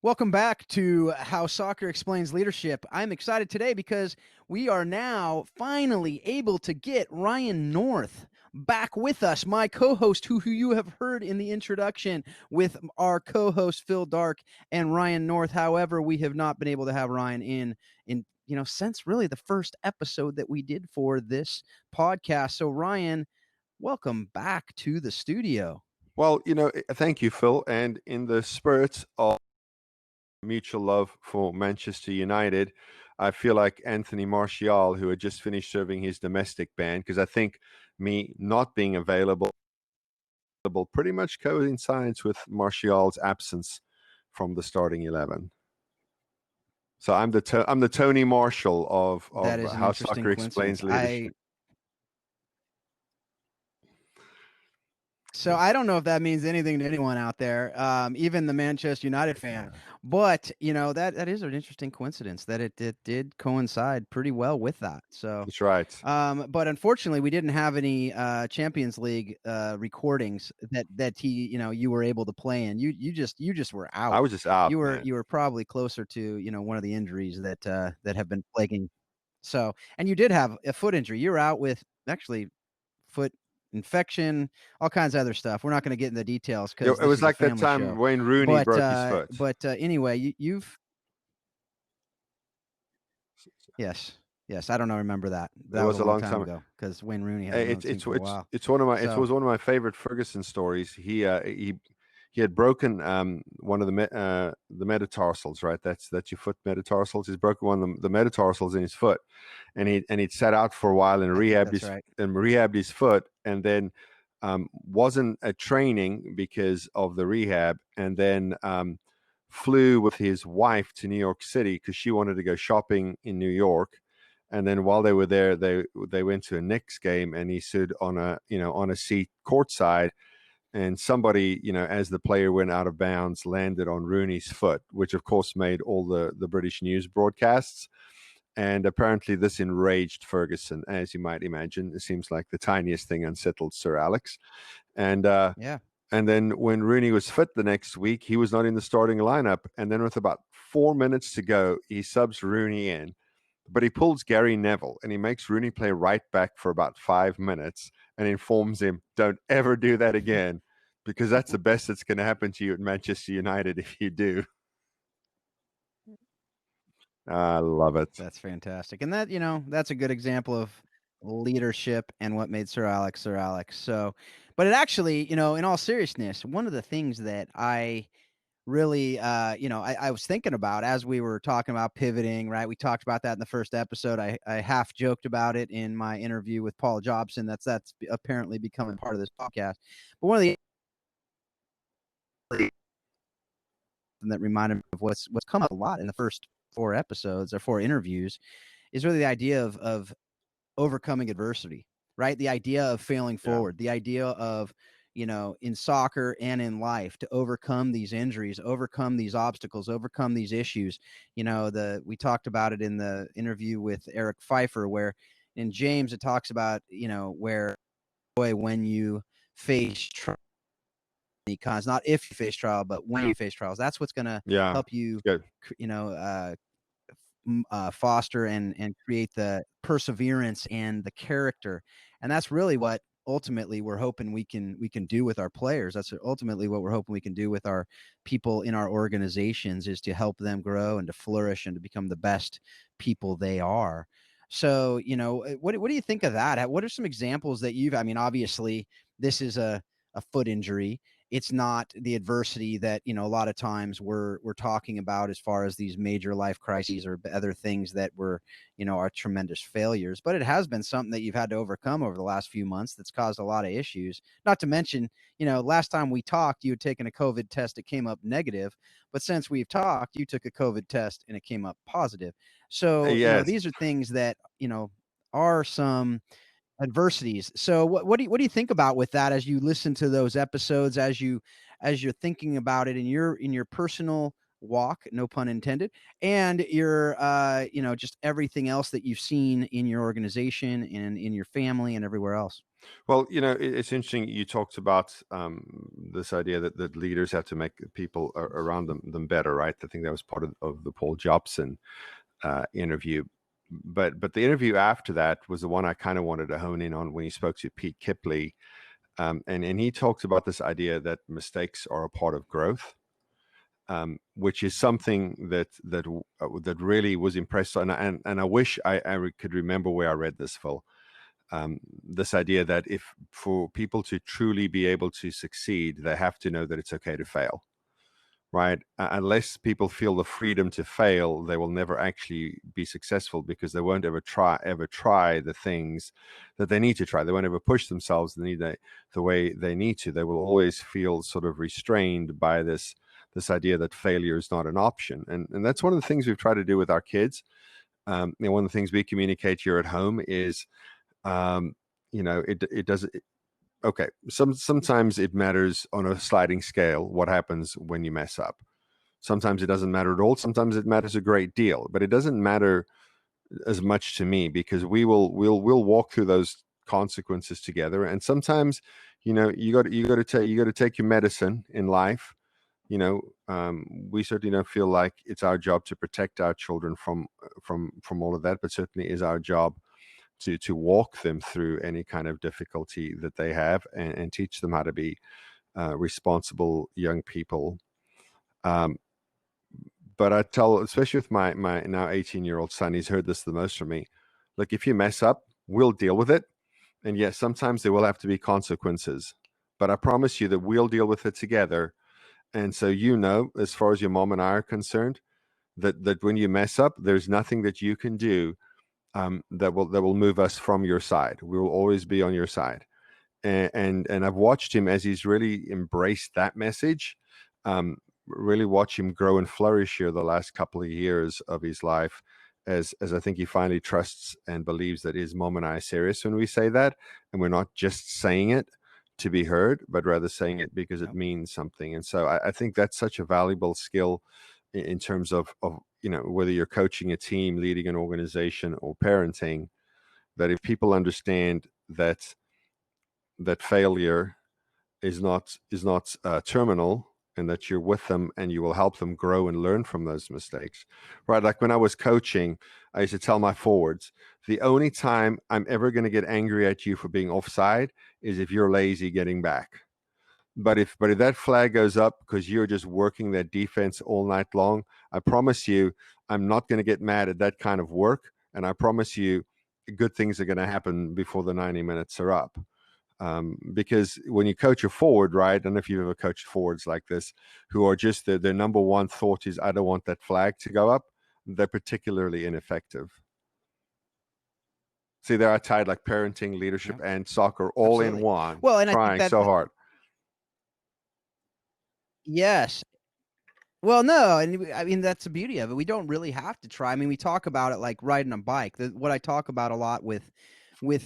Welcome back to How Soccer Explains Leadership. I'm excited today because we are now finally able to get Ryan North back with us, my co-host who you have heard in the introduction with our co-host Phil Dark and Ryan North. However, we have not been able to have Ryan in since really the first episode that we did for this podcast. So Ryan, welcome back to the studio. Well, thank you, Phil. And in the spirit of mutual love for Manchester United, I feel like Anthony Martial, who had just finished serving his domestic ban, because I think me not being available pretty much coincides with Martial's absence from the starting 11. So I'm the Tony Marshall That of is an How interesting Soccer coincidence. Explains Leadership. So I don't know if that means anything to anyone out there, even the Manchester United fan. But that is an interesting coincidence that it did coincide pretty well with that. So, That's right. but unfortunately, we didn't have any Champions League recordings that you were able to play in. You just were I out. was just out, man. You were probably closer to one of the injuries that have been plaguing. So, and you did have a foot injury. You were out with actually foot infection, all kinds of other stuff. We're not going to get into the details because It this was is a like that family time show. Wayne Rooney But broke his foot. anyway, you've yes, yes. I don't know. Remember that? It That was was a a long long time time. ago because Wayne Rooney hasn't been on It's the team it's for a it's while. it's one of my it So was one of my favorite Ferguson stories. He had broken one of the metatarsals, right? That's your foot metatarsals. He's broken one of the metatarsals in his foot, and he'd sat out for a while and I think that's right. rehabbed his foot, and then wasn't at training because of the rehab, and then flew with his wife to New York City because she wanted to go shopping in New York. And then while they were there, they went to a Knicks game, and he stood on a seat courtside, and somebody, as the player went out of bounds, landed on Rooney's foot, which of course made all the British news broadcasts. And apparently this enraged Ferguson, as you might imagine. It seems like the tiniest thing unsettled Sir Alex. And Yeah. and then when Rooney was fit the next week, he was not in the starting lineup. And then with about 4 minutes to go, he subs Rooney in. But he pulls Gary Neville and he makes Rooney play right back for about 5 minutes and informs him, don't ever do that again, because that's the best that's going to happen to you at Manchester United if you do. I love it. That's fantastic. And that's a good example of leadership and what made Sir Alex Sir Alex. So, but it actually, in all seriousness, one of the things that I really, I was thinking about as we were talking about pivoting, right? We talked about that in the first episode. I half joked about it in my interview with Paul Jobson. That's apparently becoming part of this podcast. But one of the that reminded me of what's come up a lot in the first four episodes or four interviews is really the idea of overcoming adversity, right? The idea of failing Yeah. forward, the idea of, in soccer and in life to overcome these injuries, overcome these obstacles, overcome these issues. We talked about it in the interview with Eric Pfeiffer, where in James, it talks about, where boy, when you face trials, not if you face trial, but when you face trials, that's what's going to Yeah. help you, Good. foster and create the perseverance and the character. And that's really what ultimately we're hoping we can do with our players. That's ultimately what we're hoping we can do with our people in our organizations, is to help them grow and to flourish and to become the best people they are. So, what do you think of that? What are some examples that I mean, obviously this is a foot injury. It's not the adversity that a lot of times we're talking about as far as these major life crises or other things that were are tremendous failures, but it has been something that you've had to overcome over the last few months that's caused a lot of issues. Not to mention, last time we talked you had taken a COVID test, it came up negative, but since we've talked you took a COVID test and it came up positive. So Yes. these are things that are some adversities. So what do you think about with that as you listen to those episodes, as you're thinking about it in your personal walk, no pun intended, and your just everything else that you've seen in your organization and in your family and everywhere else? Well, it's interesting. You talked about this idea that leaders have to make people around them better, right? I think that was part of the Paul Jobson interview. But the interview after that was the one I kind of wanted to hone in on when he spoke to Pete Kipley, and he talked about this idea that mistakes are a part of growth. Which is something that really was impressed on, and I wish I could remember where I read this, Phil. This idea that if for people to truly be able to succeed, they have to know that it's okay to fail, right? Unless people feel the freedom to fail, they will never actually be successful because they won't ever try the things that they need to try. They won't ever push themselves the way they need to. They will always feel sort of restrained by this idea that failure is not an option. And that's one of the things we've tried to do with our kids. One of the things we communicate here at home is, it does. Okay, sometimes it matters on a sliding scale what happens when you mess up. Sometimes it doesn't matter at all. Sometimes it matters a great deal, but it doesn't matter as much to me because we'll walk through those consequences together. And sometimes, you got to take your medicine in life. We certainly don't feel like it's our job to protect our children from all of that, but certainly is our job to walk them through any kind of difficulty that they have and teach them how to be responsible young people. But I tell, especially with my now 18-year-old son, he's heard this the most from me. Look, if you mess up, we'll deal with it. And yes, sometimes there will have to be consequences, but I promise you that we'll deal with it together. And so, as far as your mom and I are concerned, that when you mess up, there's nothing that you can do that will move us from your side. We will always be on your side. And I've watched him as he's really embraced that message. Really watch him grow and flourish here the last couple of years of his life, as I think he finally trusts and believes that his mom and I are serious when we say that, and we're not just saying it to be heard, but rather saying it because it means something. And so I think that's such a valuable skill in terms of whether you're coaching a team, leading an organization, or parenting, that if people understand that failure is not terminal, and that you're with them and you will help them grow and learn from those mistakes, right? Like when I was coaching, I used to tell my forwards, the only time I'm ever going to get angry at you for being offside is if you're lazy getting back. But if that flag goes up because you're just working that defense all night long, I promise you, I'm not going to get mad at that kind of work. And I promise you, good things are going to happen before the 90 minutes are up. Because when you coach a forward, right? I don't know if you've ever coached forwards like this, who are just their number one thought is, I don't want that flag to go up. They're particularly ineffective. See, there I tied like parenting, leadership, and soccer all Absolutely. in one. Well, and I think trying that so hard. yes. Well, no, and I mean, that's the beauty of it. We don't really have to try. I mean, we talk about it like riding a bike. What I talk about a lot with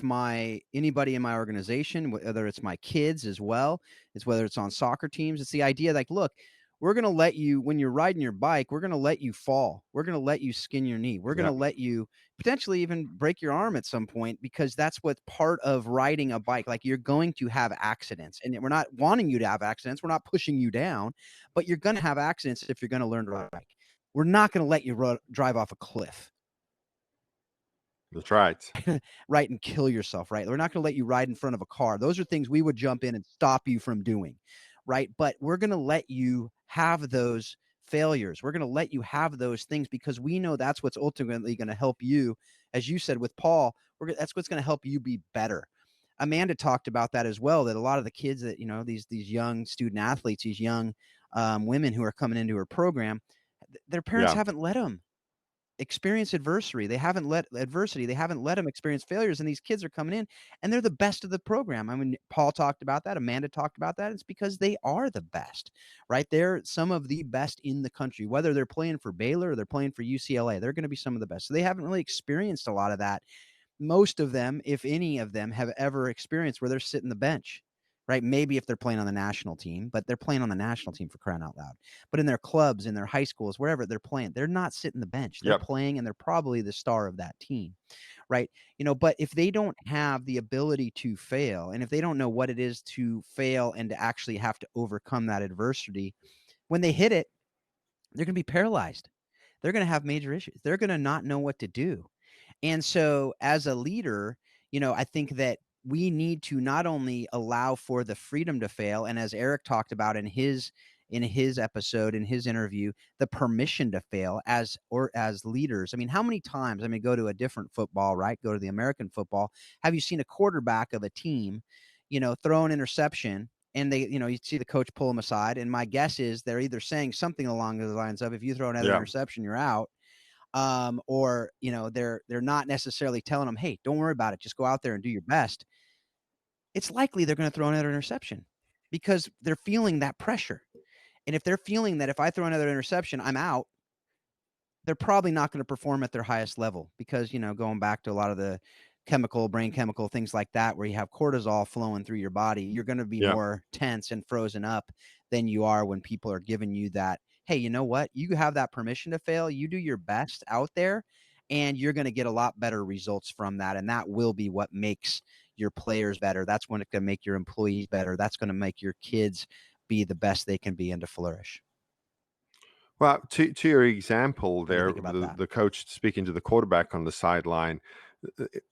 my anybody in my organization, whether it's my kids as well, it's whether it's on soccer teams, it's the idea like, look, we're going to let you, when you're riding your bike, we're going to let you fall. We're going to let you skin your knee. We're going to let you potentially even break your arm at some point, because that's what's part of riding a bike. Like, you're going to have accidents, and we're not wanting you to have accidents. We're not pushing you down, but you're going to have accidents if you're going to learn to ride a bike. We're not going to let you drive off a cliff. That's right. Right, and kill yourself, right? We're not going to let you ride in front of a car. Those are things we would jump in and stop you from doing, right? But we're going to let you have those failures. We're going to let you have those things because we know that's what's ultimately going to help you. As you said with Paul, that's what's going to help you be better. Amanda talked about that as well, that a lot of the kids that, these young student athletes, these young women who are coming into her program, their parents haven't let them experience adversity. They haven't let them experience failures, and these kids are coming in and they're the best of the program. I mean, Paul talked about that. Amanda talked about that. It's because they are the best, right? They're some of the best in the country, whether they're playing for Baylor or they're playing for UCLA, they're going to be some of the best. So they haven't really experienced a lot of that. Most of them, if any of them, have ever experienced where they're sitting the bench right? Maybe if they're playing on the national team, but they're playing on the national team, for crying out loud. But in their clubs, in their high schools, wherever they're playing, they're not sitting the bench. They're Yep. playing, and they're probably the star of that team, right? But if they don't have the ability to fail, and if they don't know what it is to fail and to actually have to overcome that adversity, when they hit it, they're going to be paralyzed. They're going to have major issues. They're going to not know what to do. And so as a leader, I think that we need to not only allow for the freedom to fail, and as Eric talked about in his episode, in his interview, the permission to fail as leaders. I mean, how many times, go to a different football, right? Go to the American football. Have you seen a quarterback of a team, throw an interception, and they, you see the coach pull them aside, and my guess is they're either saying something along the lines of, if you throw another interception, you're out. Or they're not necessarily telling them, hey, don't worry about it, just go out there and do your best. It's likely they're going to throw another interception because they're feeling that pressure. And if they're feeling that if I throw another interception, I'm out, they're probably not going to perform at their highest level because, going back to a lot of the brain chemical things like that, where you have cortisol flowing through your body, you're going to be more tense and frozen up than you are when people are giving you that, hey, you know what? You have that permission to fail. You do your best out there, and you're going to get a lot better results from that. And that will be what makes your players better. That's when it's going to make your employees better. That's going to make your kids be the best they can be and to flourish. Well, to your example there, the coach speaking to the quarterback on the sideline,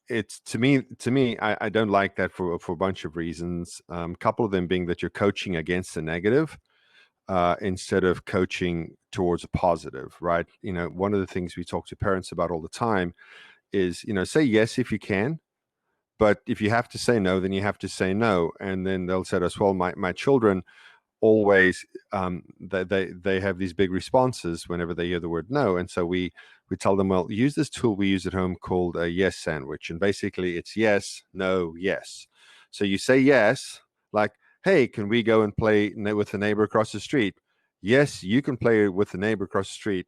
it's to me, I don't like that for a bunch of reasons. A couple of them being that you're coaching against a negative instead of coaching towards a positive, right? One of the things we talk to parents about all the time is, say yes if you can, but if you have to say no, then you have to say no. And then they'll say to us, well, my children always they have these big responses whenever they hear the word no, and so we tell them, well, use this tool we use at home called a yes sandwich, and basically it's yes, no, yes. So you say yes, like, hey, can we go and play with the neighbor across the street? Yes, you can play with the neighbor across the street.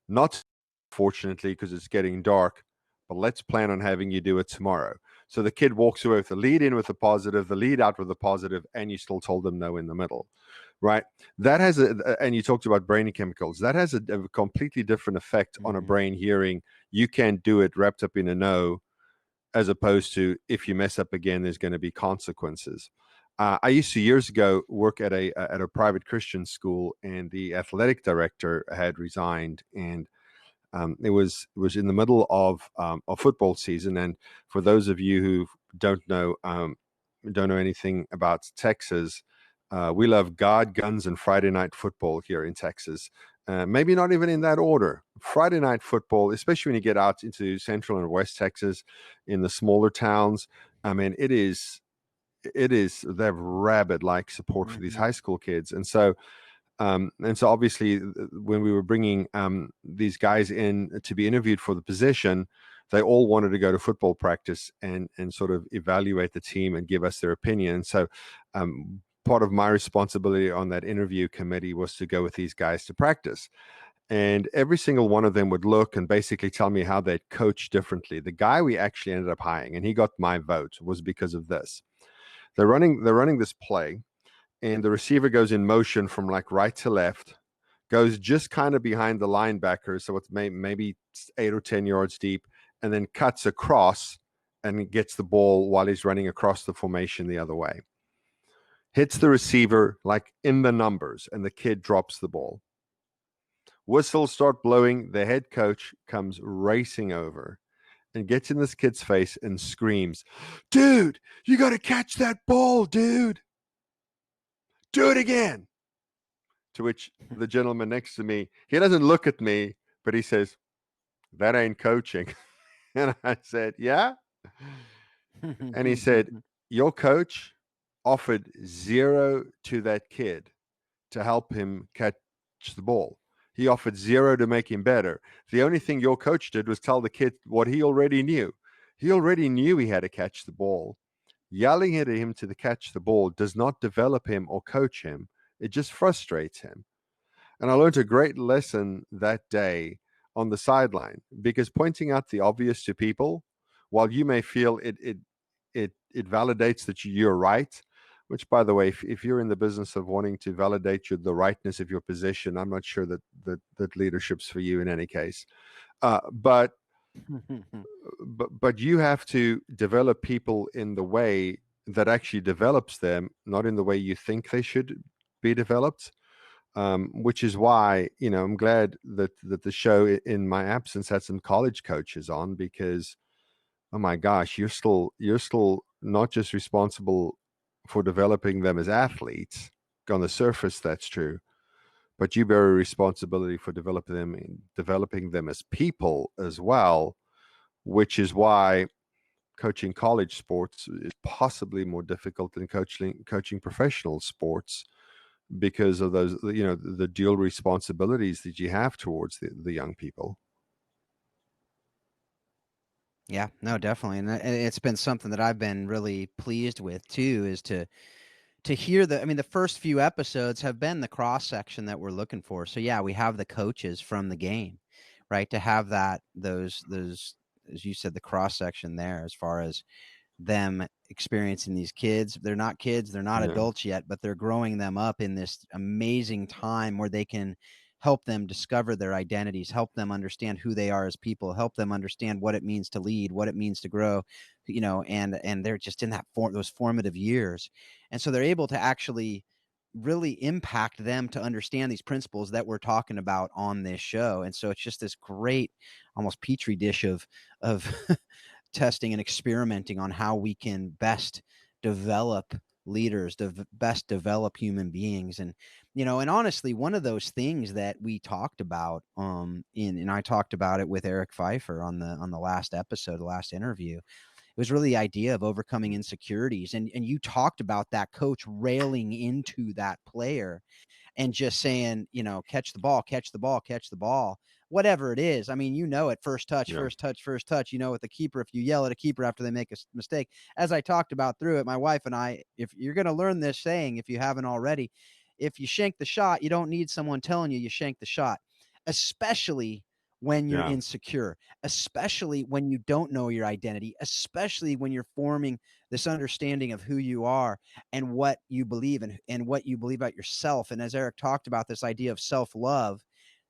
Not fortunately, because it's getting dark, but let's plan on having you do it tomorrow. So the kid walks away with the lead in with the positive, the lead out with the positive, and you still told them no in the middle, right? That has and you talked about brain chemicals. That has a completely different effect on a brain hearing, you can't do it, wrapped up in a no, as opposed to, if you mess up again, there's going to be consequences. I used to years ago work at a private Christian school, and the athletic director had resigned, and it was in the middle of football season. And for those of you who don't know anything about Texas, we love God, guns, and Friday night football here in Texas. Maybe not even in that order. Friday night football, especially when you get out into Central and West Texas, in the smaller towns. I mean, it is they have rabid-like support for these high school kids, and so obviously when we were bringing these guys in to be interviewed for the position, they all wanted to go to football practice and sort of evaluate the team and give us their opinion. So part of my responsibility on that interview committee was to go with these guys to practice. And every single one of them would look and basically tell me how they'd coach differently. The guy we actually ended up hiring, and he got my vote, was because of this. They're running this play, and the receiver goes in motion from like right to left, goes just kind of behind the linebacker, so it's maybe 8 or 10 yards deep, and then cuts across and gets the ball while he's running across the formation the other way. Hits the receiver like in the numbers, and the kid drops the ball. Whistles start blowing. The head coach comes racing over and gets in this kid's face and screams, "Dude, you got to catch that ball, dude. Do it again." To which the gentleman next to me, he doesn't look at me, but he says, "That ain't coaching." And I said, "Yeah?" And he said, "Your coach offered zero to that kid to help him catch the ball. He offered zero to make him better. The only thing your coach did was tell the kid what he already knew. He already knew he had to catch the ball. Yelling at him to catch the ball does not develop him or coach him. It just frustrates him." And I learned a great lesson that day on the sideline, because pointing out the obvious to people, while you may feel it validates that you're right, Which, by the way, if you're in the business of wanting to validate the rightness of your position, I'm not sure that leadership's for you in any case. But you have to develop people in the way that actually develops them, not in the way you think they should be developed. Which is why, I'm glad that the show in my absence had some college coaches on, because oh my gosh, you're still not just responsible for developing them as athletes. On the surface, that's true, but you bear a responsibility for developing them as people as well, which is why coaching college sports is possibly more difficult than coaching professional sports, because of those, the dual responsibilities that you have towards the young people. Yeah, no, definitely, and it's been something that I've been really pleased with too, is to hear I mean, the first few episodes have been the cross section that we're looking for. So yeah, we have the coaches from the game, right? To have those, as you said, the cross section there, as far as them experiencing these kids. They're not kids, they're not Yeah, adults yet, but they're growing them up in this amazing time where they can help them discover their identities, help them understand who they are as people, help them understand what it means to lead, what it means to grow, and they're just in those formative years. And so they're able to actually really impact them to understand these principles that we're talking about on this show. And so it's just this great, almost petri dish of testing and experimenting on how we can best develop leaders, best develop human beings. And honestly, one of those things that we talked about, and I talked about it with Eric Pfeiffer on the last episode, the last interview. It was really the idea of overcoming insecurities. And you talked about that coach railing into that player and just saying, catch the ball, catch the ball, catch the ball, whatever it is. I mean, it, first touch, yeah, first touch, first touch, with the keeper, if you yell at a keeper after they make a mistake, as I talked about through it, my wife and I, if you're going to learn this saying, if you haven't already, if you shank the shot, you don't need someone telling you shank the shot, especially when you're yeah, insecure, especially when you don't know your identity, especially when you're forming this understanding of who you are and what you believe and what you believe about yourself. And as Eric talked about, this idea of self-love,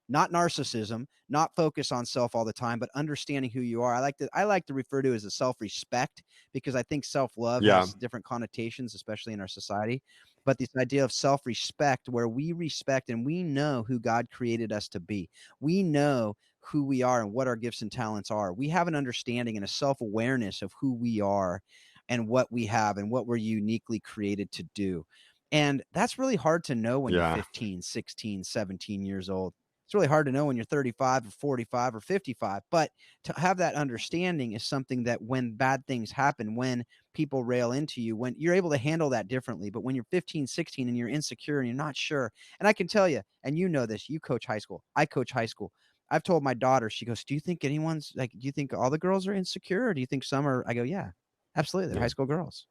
not narcissism, not focus on self all the time, but understanding who you are. I like to refer to it as a self-respect, because I think self-love yeah, has different connotations, especially in our society. But this idea of self-respect, where we respect and we know who God created us to be. We know who we are and what our gifts and talents are. We have an understanding and a self-awareness of who we are and what we have and what we're uniquely created to do. And that's really hard to know when you're yeah, 15, 16, 17 years old. It's really hard to know when you're 35 or 45 or 55, but to have that understanding is something that when bad things happen, when people rail into you, when you're able to handle that differently. But when you're 15, 16 and you're insecure and you're not sure, and I can tell you, and you know this, you coach high school, I coach high school. I've told my daughter, she goes, do you think do you think all the girls are insecure? Or do you think some are? I go, yeah, absolutely. They're high yeah, school girls.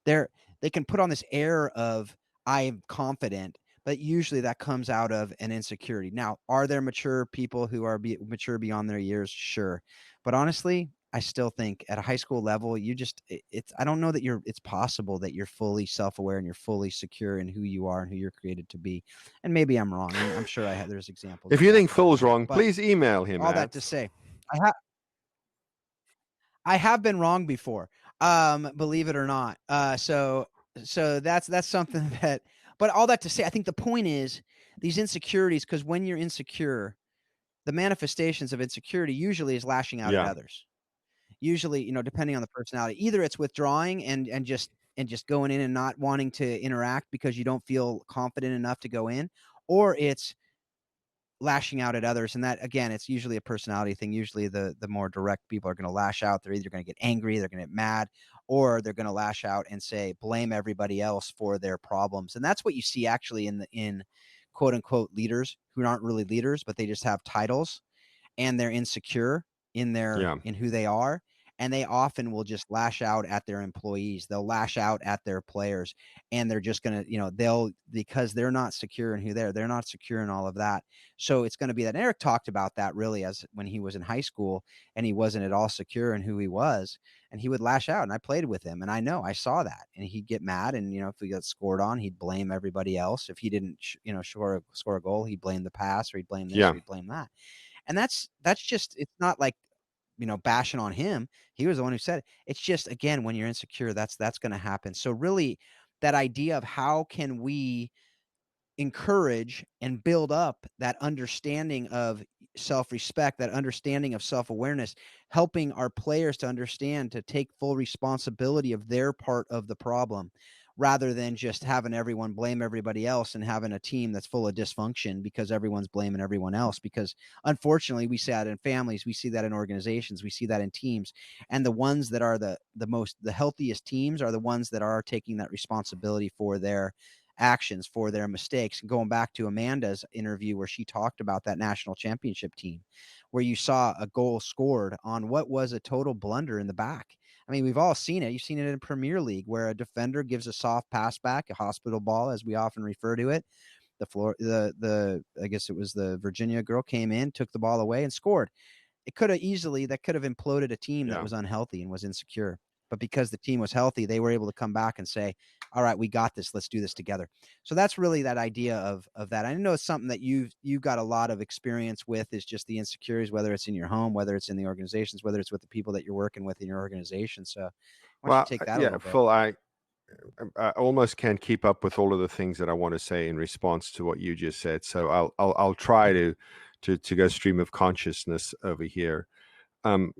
They're they can put on this air of I'm confident, but usually that comes out of an insecurity. Now, are there mature people who are mature beyond their years? Sure. But honestly, I still think at a high school level, it's I don't know that it's possible that you're fully self-aware and you're fully secure in who you are and who you're created to be. And maybe I'm wrong, and I'm sure there's examples if of you that think that are Phil's right. wrong, But please email him all that at. to say, I have I have been wrong before, believe it or not. So that's something that. But all that to say, I think the point is these insecurities, because when you're insecure, the manifestations of insecurity usually is lashing out at Yeah, others. Usually, depending on the personality, either it's withdrawing and just going in and not wanting to interact because you don't feel confident enough to go in, or it's lashing out at others. And that, again, it's usually a personality thing. Usually the more direct people are going to lash out. They're either going to get angry, they're going to get mad, or they're going to lash out and say blame everybody else for their problems. And that's what you see actually in quote unquote leaders who aren't really leaders, but they just have titles and they're insecure in yeah, who they are, and they often will just lash out at their employees. They'll lash out at their players, and they're just going to, they'll, because they're not secure in who they're not secure in all of that. So it's going to be that. And Eric talked about that really as when he was in high school and he wasn't at all secure in who he was, and he would lash out. And I played with him, and I saw that, and he'd get mad. And, if he got scored on, he'd blame everybody else. If he didn't, score a goal, he'd blame the pass, or he'd blame this, Yeah. or he'd blame that. And that's just, it's not like, bashing on him. He was the one who said it. It's just, again, when you're insecure, that's going to happen. So really, that idea of how can we encourage and build up that understanding of self-respect, that understanding of self-awareness, helping our players to understand, to take full responsibility of their part of the problem, rather than just having everyone blame everybody else and having a team that's full of dysfunction because everyone's blaming everyone else. Because unfortunately, we see that in families, we see that in organizations, we see that in teams. And the ones that are the healthiest teams are the ones that are taking that responsibility for their actions, for their mistakes. And going back to Amanda's interview where she talked about that national championship team, where you saw a goal scored on what was a total blunder in the back. I mean, we've all seen it. You've seen it in Premier League where a defender gives a soft pass back, a hospital ball, as we often refer to it. I guess it was the Virginia girl came in, took the ball away, and scored. It could have easily, that could have imploded a team that Yeah. was unhealthy and was insecure. But because the team was healthy, they were able to come back and say, all right, we got this. Let's do this together. So that's really that idea of that. I know it's something that you've got a lot of experience with, is just the insecurities, whether it's in your home, whether it's in the organizations, whether it's with the people that you're working with in your organization. So why don't you Well, take that a yeah, little bit? Phil, I almost can't keep up with all of the things that I want to say in response to what you just said. So I'll try to go stream of consciousness over here. When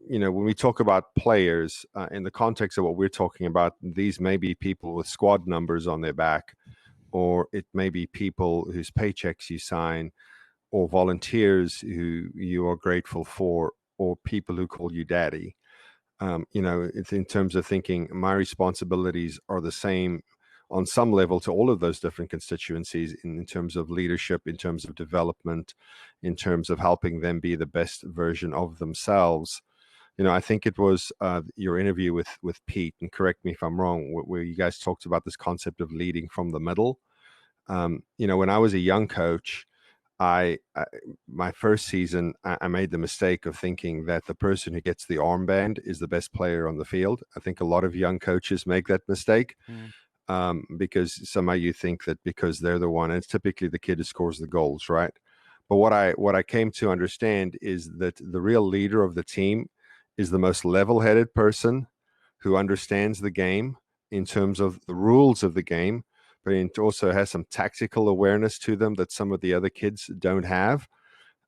we talk about players in the context of what we're talking about, these may be people with squad numbers on their back, or it may be people whose paychecks you sign, or volunteers who you are grateful for, or people who call you daddy. It's in terms of thinking my responsibilities are the same on some level to all of those different constituencies in terms of leadership, in terms of development, in terms of helping them be the best version of themselves. I think it was your interview with Pete, and correct me if I'm wrong, where you guys talked about this concept of leading from the middle. When I was a young coach, my first season, I made the mistake of thinking that the person who gets the armband is the best player on the field. I think a lot of young coaches make that mistake because somehow you think that because they're the one, and it's typically the kid who scores the goals, right? But what I came to understand is that the real leader of the team is the most level-headed person who understands the game in terms of the rules of the game, but it also has some tactical awareness to them that some of the other kids don't have.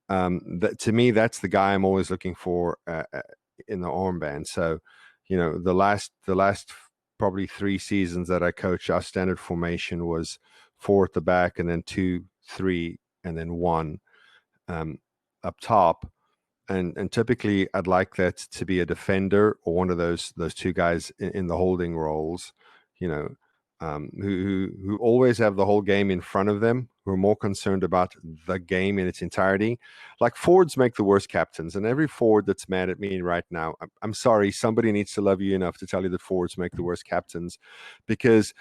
To me, that's the guy I'm always looking for in the armband. So, the last probably 3 seasons that I coached, our standard formation was 4 at the back, and then 2, 3, and then 1 up top. And typically, I'd like that to be a defender or one of those 2 guys in the holding roles, who always have the whole game in front of them, who are more concerned about the game in its entirety. Like forwards make the worst captains, and every forward that's mad at me right now, I'm sorry, somebody needs to love you enough to tell you that forwards make the worst captains, because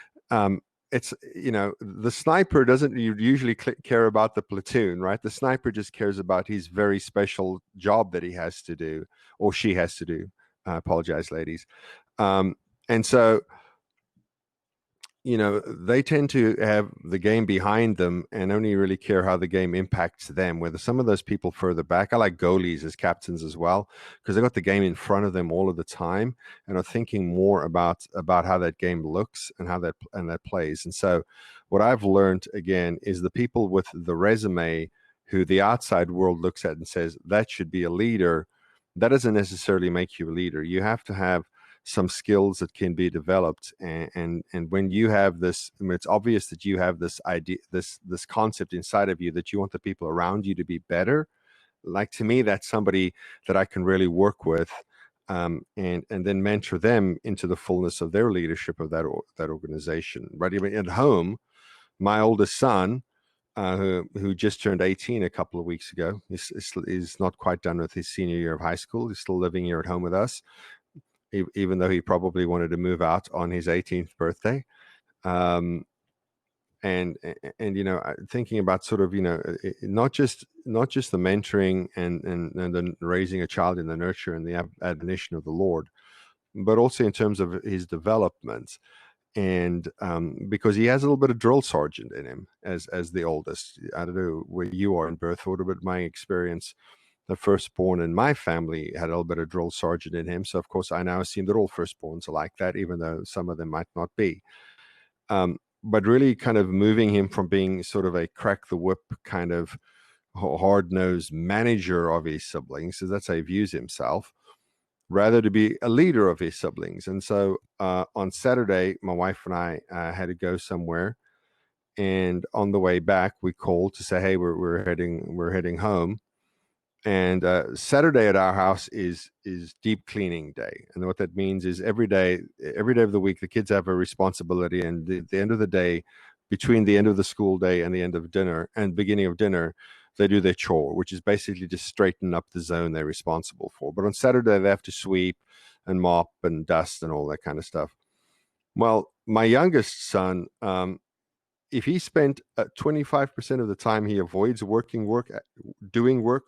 it's, the sniper doesn't usually care about the platoon, right? The sniper just cares about his very special job that he has to do, or she has to do. I apologize, ladies. And so, they tend to have the game behind them and only really care how the game impacts them. Whether some of those people further back, I like goalies as captains as well, because they got the game in front of them all of the time and are thinking more about how that game looks and how that plays. And so, what I've learned again is the people with the resume who the outside world looks at and says that should be a leader. That doesn't necessarily make you a leader. You have to have some skills that can be developed, and when you have this, I mean, it's obvious that you have this idea, this concept inside of you that you want the people around you to be better. Like, to me, that's somebody that I can really work with, and then mentor them into the fullness of their leadership of that organization. Right? Even at home, my oldest son, who just turned 18 a couple of weeks ago, is not quite done with his senior year of high school. He's still living here at home with us. even though he probably wanted to move out on his 18th birthday. Um, and thinking about sort of not just the mentoring and the raising a child in the nurture and the admonition of the Lord, but also in terms of his development. And because he has a little bit of drill sergeant in him as the oldest. I don't know where you are in birth order, but my experience, the firstborn in my family had a little bit of drill sergeant in him. So of course I now assume that all firstborns are like that, even though some of them might not be. But really kind of moving him from being sort of a crack the whip kind of hard-nosed manager of his siblings, so that's how he views himself, rather to be a leader of his siblings. And so on Saturday, my wife and I had to go somewhere, and on the way back, we called to say, "Hey, we're heading home." And Saturday at our house is deep cleaning day, and what that means is every day of the week, the kids have a responsibility, and the end of the day, between the end of the school day and the end of dinner and beginning of dinner, they do their chore, which is basically just straighten up the zone they're responsible for. But on Saturday, they have to sweep and mop and dust and all that kind of stuff. Well, my youngest son, if he spent 25% of the time he avoids doing work,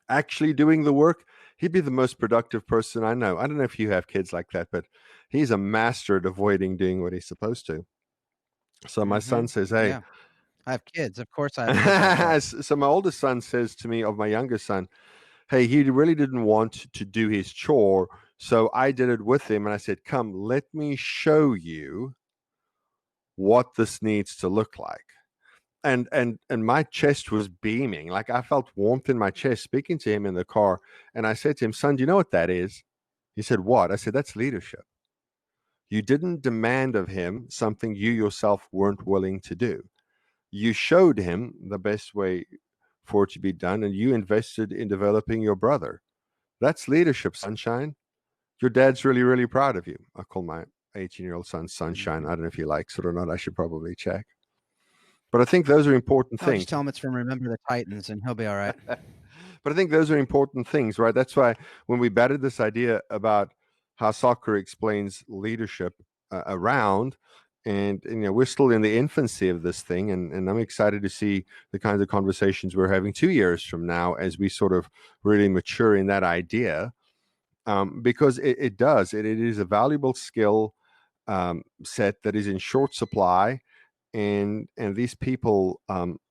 actually doing the work, he'd be the most productive person I know. I don't know if you have kids like that, but he's a master at avoiding doing what he's supposed to. So my son says, "Hey," Yeah. I have kids. Of course I have kids like that. so my oldest son says to me of my youngest son, "Hey, he really didn't want to do his chore, so I did it with him." And I said, "Come, let me show you what this needs to look like." And my chest was beaming. Like I felt warmth in my chest speaking to him in the car. And I said to him, "Son, do you know what that is?" He said, "What?" I said, "That's leadership. You didn't demand of him something you yourself weren't willing to do. You showed him the best way for it to be done, and you invested in developing your brother. That's leadership, sunshine. Your dad's really, really proud of you." I call my 18-year-old son Sunshine. I don't know if he likes it or not. I should probably check. But I think those are important I'll just things. tell him it's from Remember the Titans, and he'll be all right. But I think those are important things, right? That's why when we batted this idea about how soccer explains leadership around, and we're still in the infancy of this thing, and I'm excited to see the kinds of conversations we're having 2 years from now as we sort of really mature in that idea, because it is a valuable skill set that is in short supply. And these people,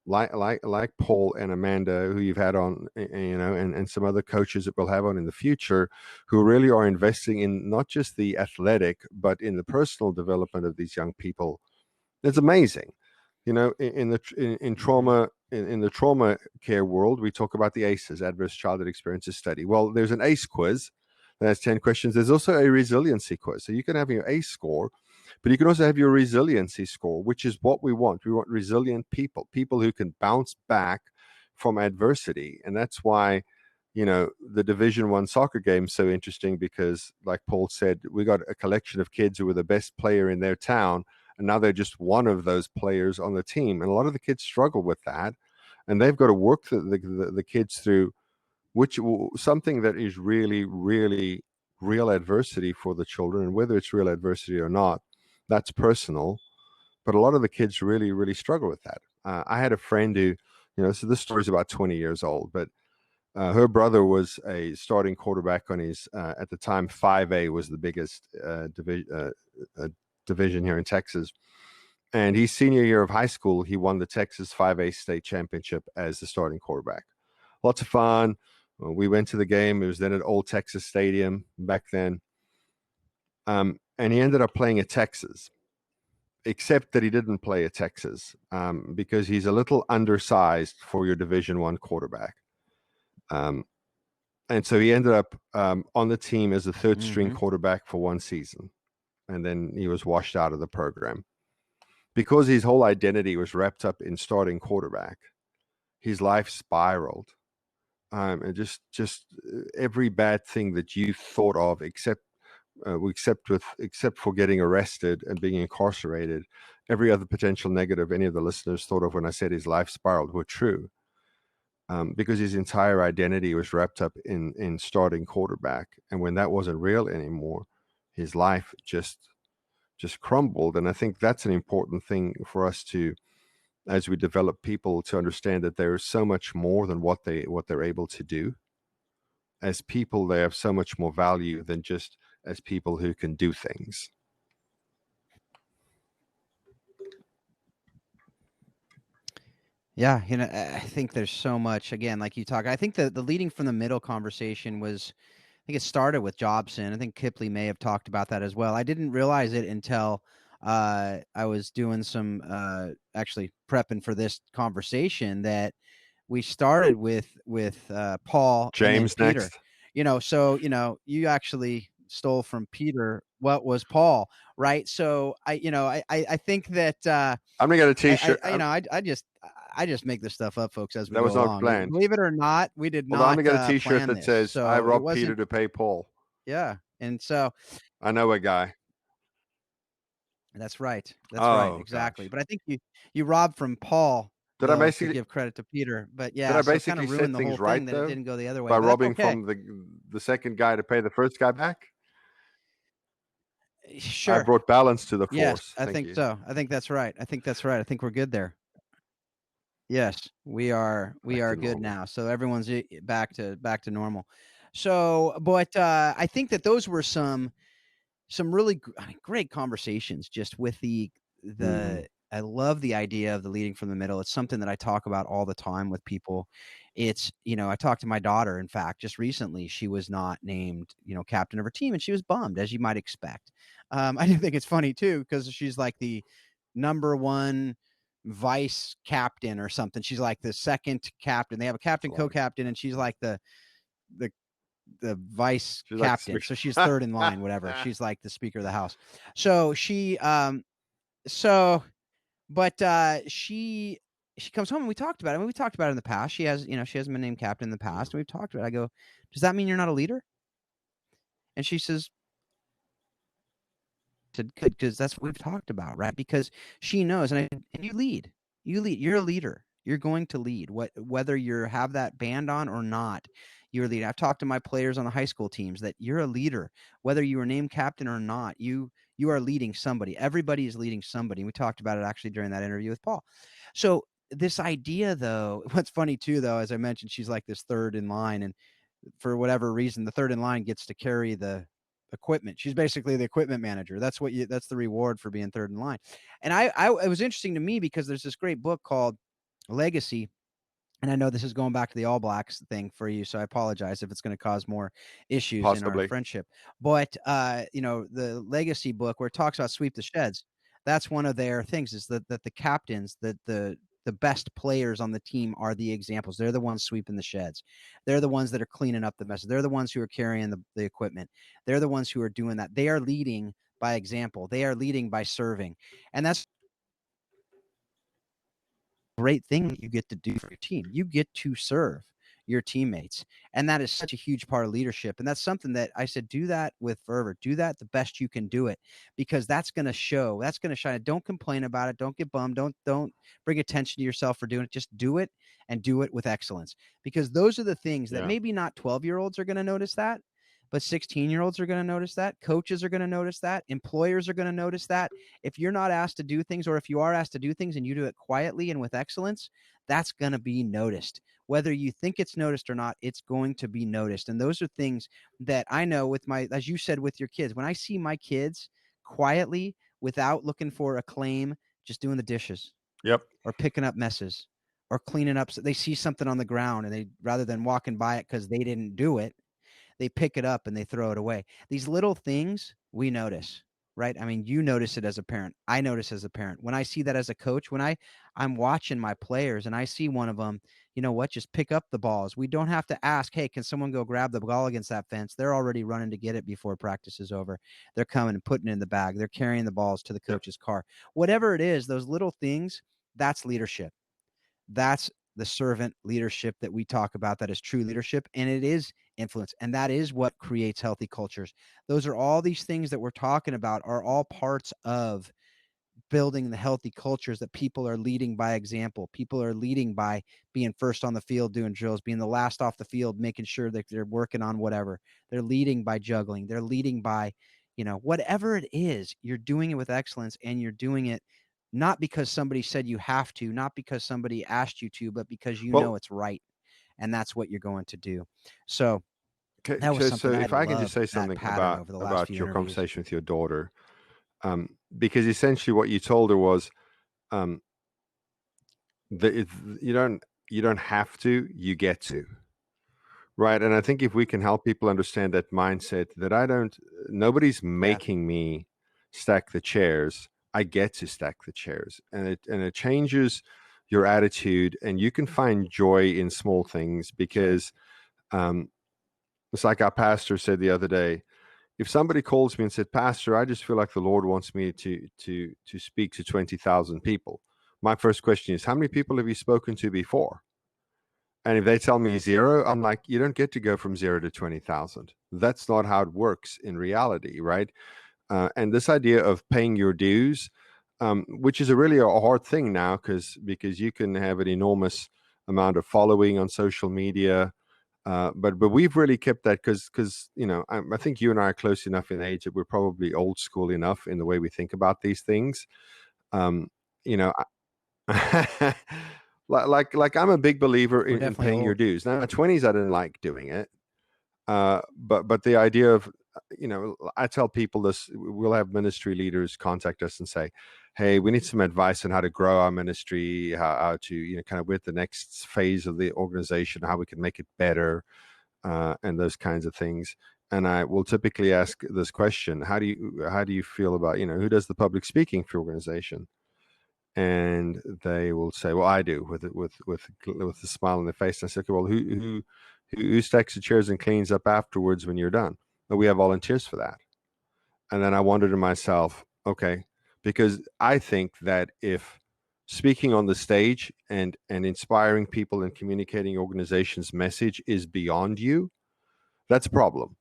like Paul and Amanda, who you've had on, and some other coaches that we'll have on in the future, who really are investing in not just the athletic but in the personal development of these young people. It's amazing. In trauma, in the trauma care world, we talk about the ACEs, Adverse Childhood Experiences Study. Well, there's an ACE quiz that has 10 questions. There's also a resiliency quiz, so you can have your ACE score, but you can also have your resiliency score, which is what we want. We want resilient people who can bounce back from adversity. And that's why, the Division I soccer game is so interesting, because like Paul said, we got a collection of kids who were the best player in their town, and now they're just one of those players on the team. And a lot of the kids struggle with that, and they've got to work the kids through something that is really, really real adversity for the children. And whether it's real adversity or not, that's personal. But a lot of the kids really, really struggle with that. I had a friend who, so this story is about 20 years old, but her brother was a starting quarterback on his, at the time, 5A was the biggest division here in Texas. And his senior year of high school, he won the Texas 5A state championship as the starting quarterback. Lots of fun. We went to the game. It was then at Old Texas Stadium back then. And he ended up playing at Texas, except that he didn't play at Texas because he's a little undersized for your Division I quarterback. And so he ended up on the team as a third string quarterback for one season. And then he was washed out of the program. Because his whole identity was wrapped up in starting quarterback, his life spiraled. And just every bad thing that you thought of, except for getting arrested and being incarcerated, every other potential negative any of the listeners thought of when I said his life spiraled were true. because his entire identity was wrapped up in starting quarterback. And when that wasn't real anymore, his life just crumbled. And I think that's an important thing for us to, as we develop people, to understand that there is so much more than what they're able to do. As people, they have so much more value than just as people who can do things. Yeah, I think there's so much, again, like you talk. I think the leading from the middle conversation was, I think it started with Jobson. I think Kipley may have talked about that as well. I didn't realize it until I was doing some actually prepping for this conversation, that we started with Paul and then James Peter. next. So you actually stole from Peter what was Paul, right? So I think that I'm gonna get a T-shirt. I just make this stuff up, folks, as we That was go not along. planned. Believe it or not, we did Although I'm not gonna get a T-shirt plan that this, says "I so it robbed Peter wasn't. to pay Paul." Yeah, and so I know a guy. that's right. That's right. Oh Exactly. gosh, But I think you robbed from Paul, did I though, to basically give credit to Peter. But did yeah, I so it kind basically of set ruined the things whole right thing that it though didn't go the other way. by But that's robbing okay. from the second guy to pay the first guy back? I Sure. brought balance to the Yes, force. I Thank think you. so. I think that's right. I think that's right. I think we're good there. Yes, we Back to are good normal. now. So everyone's back to normal. So, but I think that those were some really I mean, great conversations, just with Mm, the I love the idea of the leading from the middle. It's something that I talk about all the time with people. It's, I talked to my daughter, in fact, just recently. She was not named, captain of her team, and she was bummed, as you might expect. I do think it's funny too, because she's like the number one vice captain or something. She's like the second captain. They have a that's a captain, lot of. co-captain, and she's like the the vice She's like captain. So she's third in line, whatever. She's like the speaker of the house. So so but she comes home, and we talked about it. I mean, we talked about it in the past. She hasn't been named captain in the past, and we've talked about it. I go, does that mean you're not a leader? And she says, said, good, because that's what we've talked about, right? Because she knows, and you lead. You're a leader. You're going to lead. Whether you have that band on or not, you're a leader. I've talked to my players on the high school teams that you're a leader. Whether you were named captain or not, you are leading somebody. Everybody is leading somebody. And we talked about it actually during that interview with Paul. So this idea, though, what's funny too, though, as I mentioned, she's like this third in line, and for whatever reason, the third in line gets to carry the equipment. She's basically the equipment manager. That's the reward for being third in line. And it was interesting to me because there's this great book called Legacy. And I know this is going back to the All Blacks thing for you, so I apologize if it's going to cause more issues in our Possibly. friendship. But the Legacy book, where it talks about sweep the sheds, that's one of their things, is that the captains, that the best players on the team are the examples. They're the ones sweeping the sheds. They're the ones that are cleaning up the mess. They're the ones who are carrying the equipment. They're the ones who are doing that. They are leading by example. They are leading by serving. And that's great thing that you get to do for your team. You get to serve your teammates. And that is such a huge part of leadership. And that's something that I said, do that with fervor. Do that the best you can do it, because that's going to show. That's going to shine. Don't complain about it. Don't get bummed. Don't bring attention to yourself for doing it. Just do it, and do it with excellence, because those are the things that Yeah. maybe not 12-year-olds are going to notice that, but 16-year-olds are going to notice that. Coaches are going to notice that. Employers are going to notice that. If you're not asked to do things, or if you are asked to do things and you do it quietly and with excellence, that's going to be noticed. Whether you think it's noticed or not, it's going to be noticed. And those are things that I know with as you said, with your kids. When I see my kids quietly, without looking for acclaim, just doing the dishes Yep. or picking up messes or cleaning up, they see something on the ground, and rather than walking by it because they didn't do it, they pick it up and they throw it away. These little things we notice, right? I mean, you notice it as a parent. I notice as a parent. When I see that as a coach, when I'm watching my players and I see one of them, you know what, just pick up the balls. We don't have to ask, hey, can someone go grab the ball against that fence? They're already running to get it before practice is over. They're coming and putting it in the bag. They're carrying the balls to the Yep. coach's car. Whatever it is, those little things, that's leadership. That's the servant leadership that we talk about. That is true leadership, and it is influence, and that is what creates healthy cultures. Those are all these things that we're talking about, are all parts of building the healthy cultures that people are leading by example. People are leading by being first on the field doing drills, being the last off the field, making sure that they're working on whatever. They're leading by juggling. They're leading by, whatever it is, you're doing it with excellence, and you're doing it not because somebody said you have to, not because somebody asked you to, but because Well, it's right. And that's what you're going to do. So okay, that was so something I if I can just loved, say that something pattern over the last few about your interviews. conversation with your daughter, because essentially what you told her was, um, that you don't have to, you get to. Right. And I think if we can help people understand that mindset, that nobody's Yeah. making me stack the chairs. I get to stack the chairs. And it changes your attitude, and you can find joy in small things That's right. because um, it's like our pastor said the other day. If somebody calls me and said, Pastor, I just feel like the Lord wants me to speak to 20,000 people. My first question is, how many people have you spoken to before? And if they tell me zero, I'm like, you don't get to go from 0 to 20,000. That's not how it works in reality, right? And this idea of paying your dues, which is really a hard thing now, because you can have an enormous amount of following on social media. But we've really kept that because I think you and I are close enough in age that we're probably old school enough in the way we think about these things. Um, you know, like I'm a big believer We're in definitely paying your old. dues. Now, in my 20s, I didn't like doing it. But the idea of, I tell people this, we'll have ministry leaders contact us and say, hey, we need some advice on how to grow our ministry, how to, kind of with the next phase of the organization, how we can make it better, and those kinds of things. And I will typically ask this question: how do you feel about, who does the public speaking for your organization? And they will say, "Well, I do," with a smile on their face. And I say, "Okay, well, who stacks the chairs and cleans up afterwards when you're done?" Well, we have volunteers for that. And then I wonder to myself, okay, because I think that if speaking on the stage and inspiring people and communicating organization's message is beyond you, that's a problem.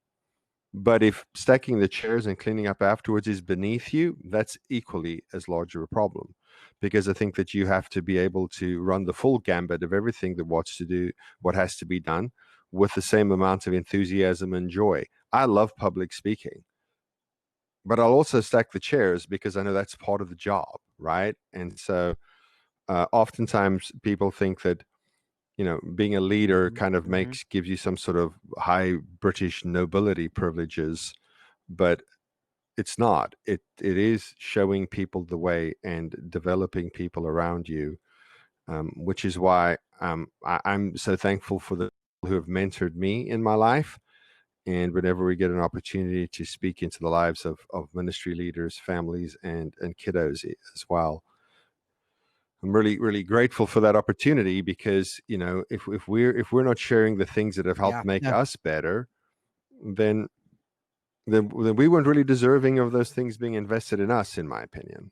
But if stacking the chairs and cleaning up afterwards is beneath you, that's equally as large of a problem. Because I think that you have to be able to run the full gambit of everything that what has to be done, with the same amount of enthusiasm and joy. I love public speaking, but I'll also stack the chairs because I know that's part of the job, right? And so oftentimes people think that, being a leader kind of Mm-hmm. gives you some sort of high British nobility privileges, but it's not. It is showing people the way and developing people around you, which is why I'm so thankful for the people who have mentored me in my life. And whenever we get an opportunity to speak into the lives of ministry leaders, families, and kiddos as well, I'm really, really grateful for that opportunity, because if we're not sharing the things that have helped Yeah. make Yeah. us better, then then we weren't really deserving of those things being invested in us, in my opinion.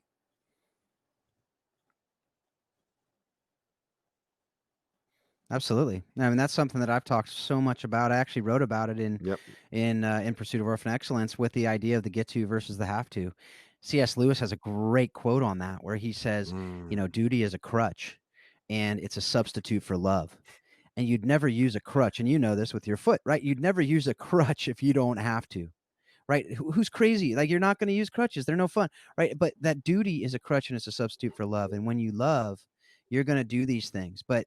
Absolutely. I mean, that's something that I've talked so much about. I actually wrote about it in Yep. in Pursuit of Orphan Excellence, with the idea of the get to versus the have to. C.S. Lewis has a great quote on that, where he says, Mm. duty is a crutch, and it's a substitute for love. And you'd never use a crutch, and you know this with your foot, right? You'd never use a crutch if you don't have to, right? Who's crazy? Like, you're not going to use crutches; they're no fun, right? But that duty is a crutch, and it's a substitute for love. And when you love, you're going to do these things, but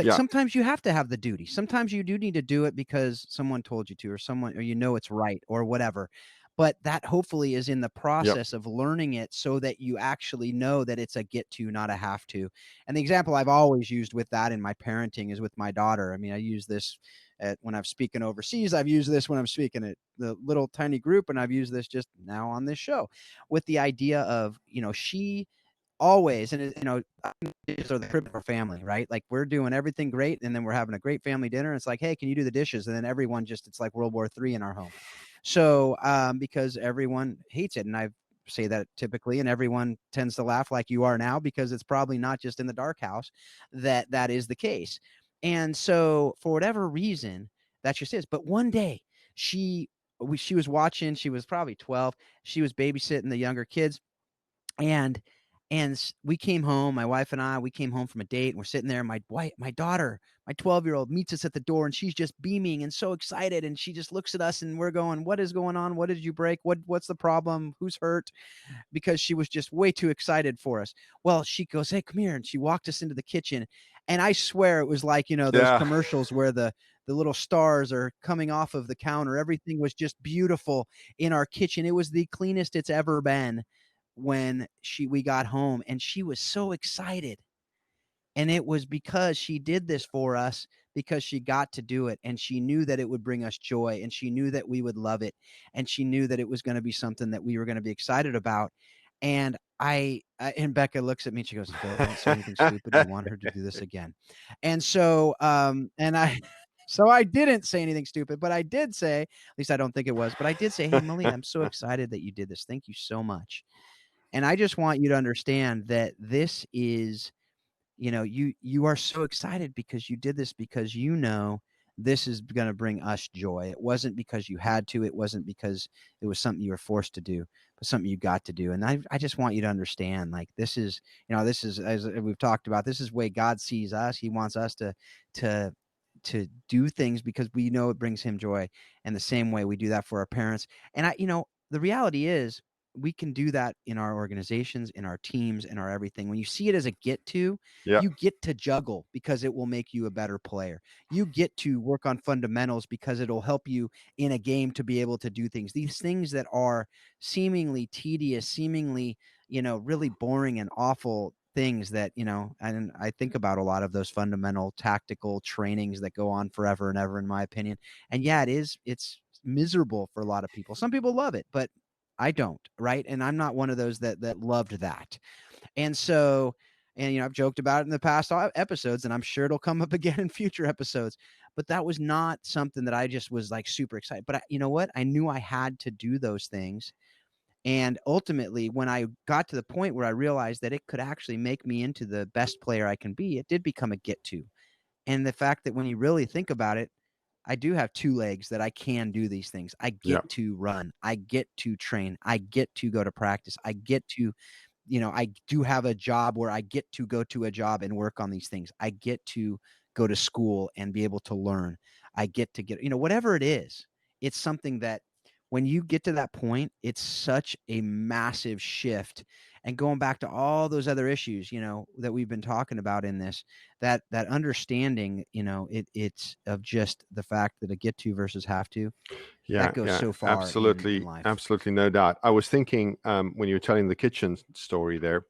Yeah. sometimes you have to have the duty. Sometimes you do need to do it because someone told you to, or it's right, or whatever. But that hopefully is in the Yep. process of learning it, so that you actually know that it's a get to, not a have to. And the example I've always used with that in my parenting is with my daughter. I mean, I use this when I'm speaking overseas. I've used this when I'm speaking at the little tiny group, and I've used this just now on this show, with the idea of, she always, and these are the crib of our family, right? Like, we're doing everything great, and then we're having a great family dinner. It's like, hey, can you do the dishes? And then everyone it's like World War III in our home. So because everyone hates it, and I say that typically, and everyone tends to laugh like you are now, because it's probably not just in the dark house that is the case. And so, for whatever reason, that just is. But one day, she was watching. She was probably 12. She was babysitting the younger kids, and And we came home, my wife and we came home from a date, and we're sitting there. My daughter, my 12-year-old, meets us at the door, and she's just beaming and so excited. And she just looks at us, and we're going, "What is going on? What did you break? What's the problem? Who's hurt?" Because she was just way too excited for us. Well, she goes, "Hey, come here." And she walked us into the kitchen. And I swear it was like, those Yeah. commercials where the little stars are coming off of the counter. Everything was just beautiful in our kitchen. It was the cleanest it's ever been when we got home, and she was so excited. And it was because she did this for us, because she got to do it, and she knew that it would bring us joy, and she knew that we would love it, and she knew that it was going to be something that we were going to be excited about. And and Becca looks at me and she goes, Don't say anything stupid. We want her to do this again." And so, and I, so I didn't say anything stupid, but I did say, at least I don't think it was, but I did say, "Hey, Malia, I'm so excited that you did this. Thank you so much. And I just want you to understand that this is, you are so excited because you did this, because this is going to bring us joy. It wasn't because you had to, it wasn't because it was something you were forced to do, but something you got to do." And I just want you to understand, like, this is, as we've talked about, this is the way God sees us. He wants us to to do things because we know it brings him joy. And the same way we do that for our parents. And the reality is, we can do that in our organizations, in our teams, in our everything. When you see it as a Yeah. you get to juggle because it will make you a better player. You get to work on fundamentals because it'll help you in a game to be able to do things. These things that are seemingly tedious, seemingly, really boring and awful things that, and I think about a lot of those fundamental tactical trainings that go on forever and ever, in my opinion. And yeah, it's miserable for a lot of people. Some people love it, but I don't, right? And I'm not one of those that loved that. And so, and I've joked about it in the past episodes, and I'm sure it'll come up again in future episodes. But that was not something that I just was like super excited. But you know what? I knew I had to do those things. And ultimately, when I got to the point where I realized that it could actually make me into the best player I can be, it did become a get to. And the fact that when you really think about it, I do have two legs that I can do these things. I Yeah. get to run. I get to train. I get to go to practice. I get to, I do have a job where I get to go to a job and work on these things. I get to go to school and be able to learn. I get to get, whatever it is, it's something that when you get to that point, it's such a massive shift. And going back to all those other issues, that we've been talking about in this, that understanding, it's of just the fact that a get to versus have to, Yeah, that goes yeah, so far in absolutely, life. absolutely, no doubt. I was thinking when you were telling the kitchen story there,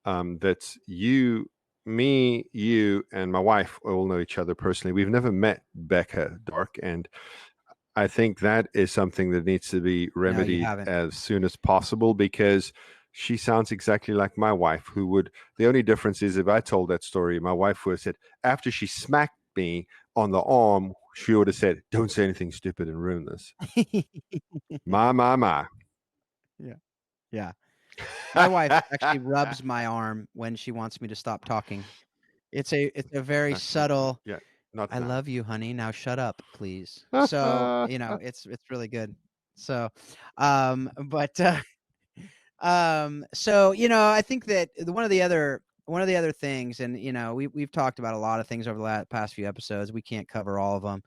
that you, and my wife all know each other personally. We've never met Becca Dark, and I think that is something that needs to be No, you remedied haven't. as soon as possible because she sounds exactly like my wife, who would. The only difference is if I told that story, my wife would have said, after she smacked me on the arm, she would have said, "Don't say anything stupid and ruin this." My. Yeah. Yeah. My wife actually rubs my arm when she wants me to stop talking. It's a very subtle, Yeah, not "I now. love you, honey. Now shut up, please." So, it's really good. So, but, so, I think that one of the other things, and, we've talked about a lot of things over the past few episodes. We can't cover all of them.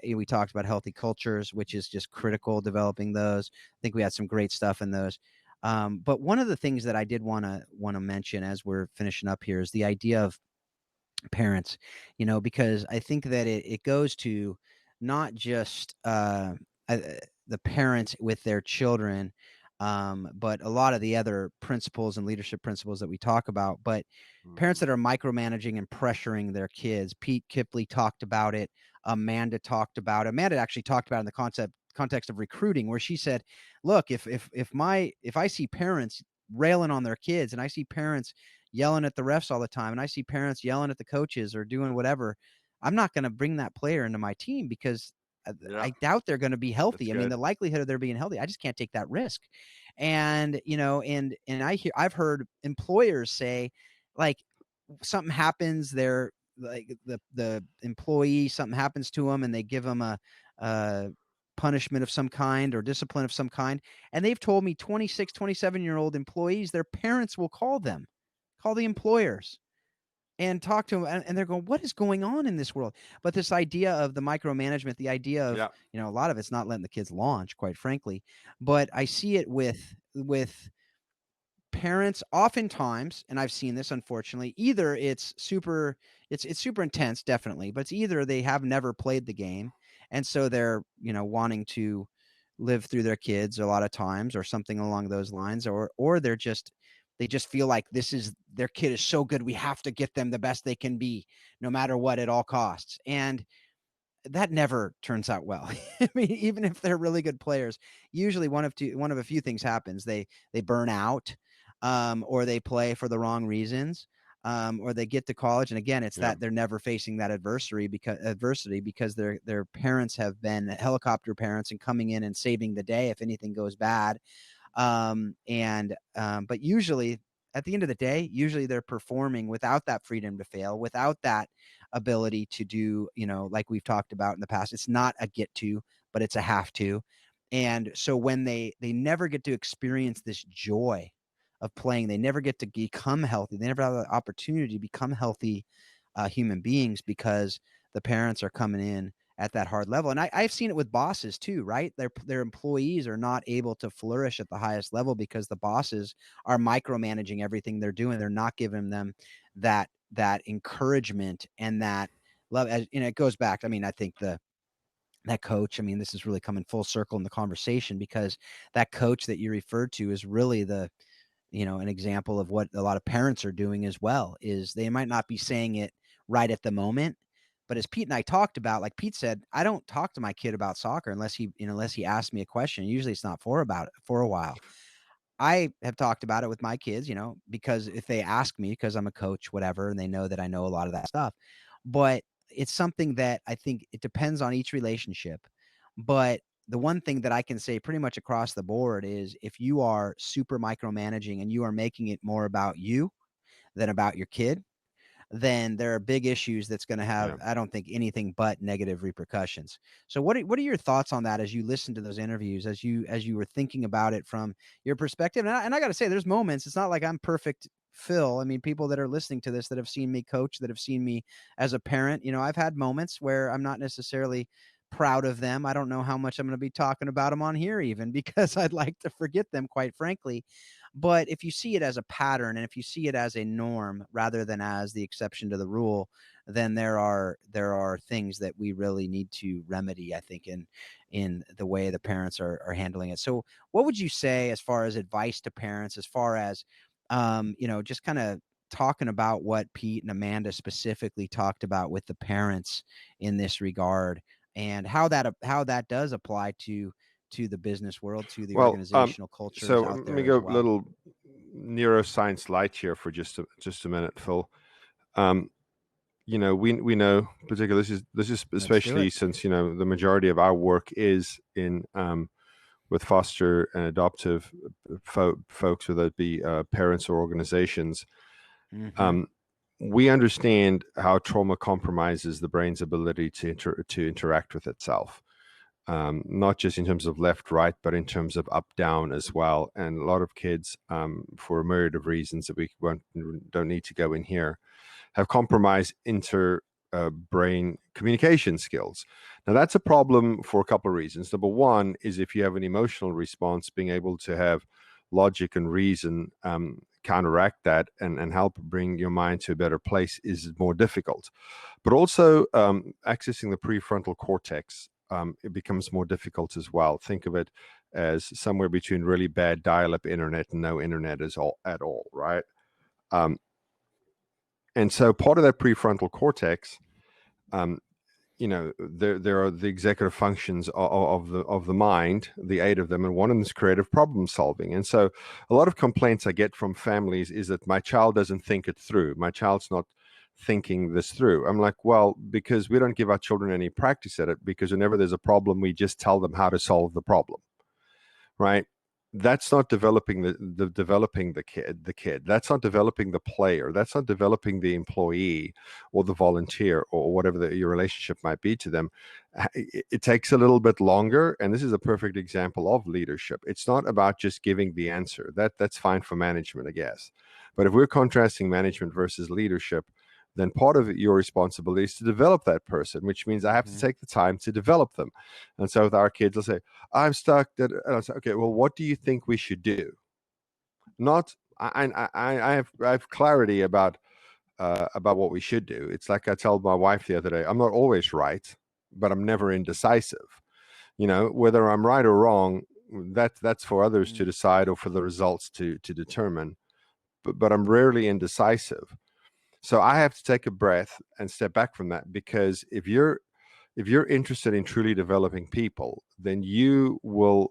We talked about healthy cultures, which is just critical, developing those. I think we had some great stuff in those. But one of the things that I did want to mention as we're finishing up here is the idea of parents, because I think that it goes to not just uh, the parents with their children, but a lot of the other principles and leadership principles that we talk about. But parents Mhm. that are micromanaging and pressuring their kids. Pete Kipley talked about it. Amanda talked about it. Amanda actually talked about it in the context of recruiting, where she said, "Look, if I see parents railing on their kids, and I see parents yelling at the refs all the time, and I see parents yelling at the coaches or doing whatever, I'm not going to bring that player into my team because Yeah, I doubt they're going to be that's healthy. I mean, good. the likelihood of their being healthy, I just can't take that risk." And I've heard employers say, like, something happens, they're like the employee, something happens to them, and they give them a punishment of some kind or discipline of some kind. And they've told me 26, 27-year-old employees, their parents will call the employers and talk to them. And they're going, what is going on in this world? But this idea of the micromanagement, the idea of, Yeah. a lot of it's not letting the kids launch, quite frankly. But I see it with parents oftentimes, and I've seen this, unfortunately, either it's super intense, definitely, but it's either they have never played the game, and so they're, wanting to live through their kids a lot of times, or something along those lines, or they just feel like their kid is so good, we have to get them the best they can be, no matter what, at all costs. And that never turns out well. I mean, even if they're really good players, usually one of a few things happens. They burn out, or they play for the wrong reasons, or they get to college, and again, it's Yeah. that they're never facing that adversity because their parents have been helicopter parents and coming in and saving the day if anything goes bad. But usually at the end of the day, usually they're performing without that freedom to fail, without that ability to do, like we've talked about in the past. It's not a get to, but it's a have to. And so when they never get to experience this joy of playing, they never get to become healthy. They never have the opportunity to become healthy human beings because the parents are coming in at that hard level. And I've seen it with bosses too, right? Their employees are not able to flourish at the highest level because the bosses are micromanaging everything they're doing. They're not giving them that encouragement and that love. As it goes back. I mean, I think that coach, I mean, this is really coming full circle in the conversation, because that coach that you referred to is really an example of what a lot of parents are doing as well. Is they might not be saying it right at the moment, but as Pete and I talked about, like Pete said, I don't talk to my kid about soccer unless he asks me a question. Usually it's not for a while. I have talked about it with my kids, because if they ask me, because I'm a coach, whatever, and they know that I know a lot of that stuff. But it's something that I think it depends on each relationship. But the one thing that I can say pretty much across the board is, if you are super micromanaging and you are making it more about you than about your kid, then there are big issues that's going to Yeah. have, I don't think, anything but negative repercussions. So what are your thoughts on that as you listen to those interviews, as you were thinking about it from your perspective? And I got to say, there's moments, it's not like I'm perfect, Phil. I mean, people that are listening to this that have seen me coach, that have seen me as a parent, I've had moments where I'm not necessarily proud of them. I don't know how much I'm going to be talking about them on here, even because I'd like to forget them, quite frankly. But if you see it as a pattern, and if you see it as a norm rather than as the exception to the rule, then there are things that we really need to remedy, I think, in the way the parents are handling it. So what would you say as far as advice to parents, as far as just kind of talking about what Pete and Amanda specifically talked about with the parents in this regard, and how that does apply to the business world, to the Well, organizational cultures so out let me there as go a well? little neuroscience light here for just a minute, Phil. Um, we know, particularly this is Let's do especially it. since the majority of our work is in with foster and adoptive folks, whether it be parents or organizations. Mm-hmm. Um, we understand how trauma compromises the brain's ability to interact with itself, not just in terms of left, right, but in terms of up, down as well. And a lot of kids, for a myriad of reasons that we don't need to go in here, have compromised brain communication skills. Now, that's a problem for a couple of reasons. Number one is, if you have an emotional response, being able to have logic and reason counteract that and help bring your mind to a better place is more difficult. But also, accessing the prefrontal cortex, it becomes more difficult as well. Think of it as somewhere between really bad dial-up internet and no internet at all, right? Um, and so part of that prefrontal cortex, there are the executive functions of the mind, the 8 of them, and one of them is creative problem solving. And so a lot of complaints I get from families is that my child doesn't think it through. My child's not thinking this through. I'm like, well, because we don't give our children any practice at it, because whenever there's a problem, we just tell them how to solve the problem, right? that's not developing the kid. That's not developing the player. That's not developing the employee or the volunteer or whatever your relationship might be to them. It takes a little bit longer, and this is a perfect example of leadership. It's not about just giving the answer. That's fine for management, I guess. But if we're contrasting management versus leadership, then part of your responsibility is to develop that person, which means I have to take the time to develop them. And so with our kids, they'll say, I'm stuck. And I say, okay, well, what do you think we should do? Not, I have clarity about what we should do. It's like I told my wife the other day, I'm not always right, but I'm never indecisive. Whether I'm right or wrong, that's for others to decide or for the results to determine. But I'm rarely indecisive. So I have to take a breath and step back from that, because if you're interested in truly developing people, then you will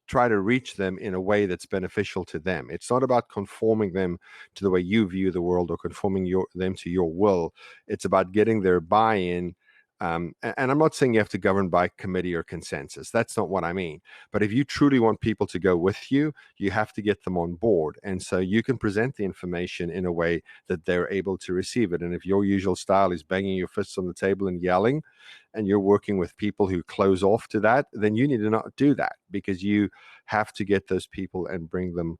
try to reach them in a way that's beneficial to them. It's not about conforming them to the way you view the world or conforming them to your will. It's about getting their buy-in. And I'm not saying you have to govern by committee or consensus. That's not what I mean. But if you truly want people to go with you, you have to get them on board. And so you can present the information in a way that they're able to receive it. And if your usual style is banging your fists on the table and yelling, and you're working with people who close off to that, then you need to not do that, because you have to get those people and bring them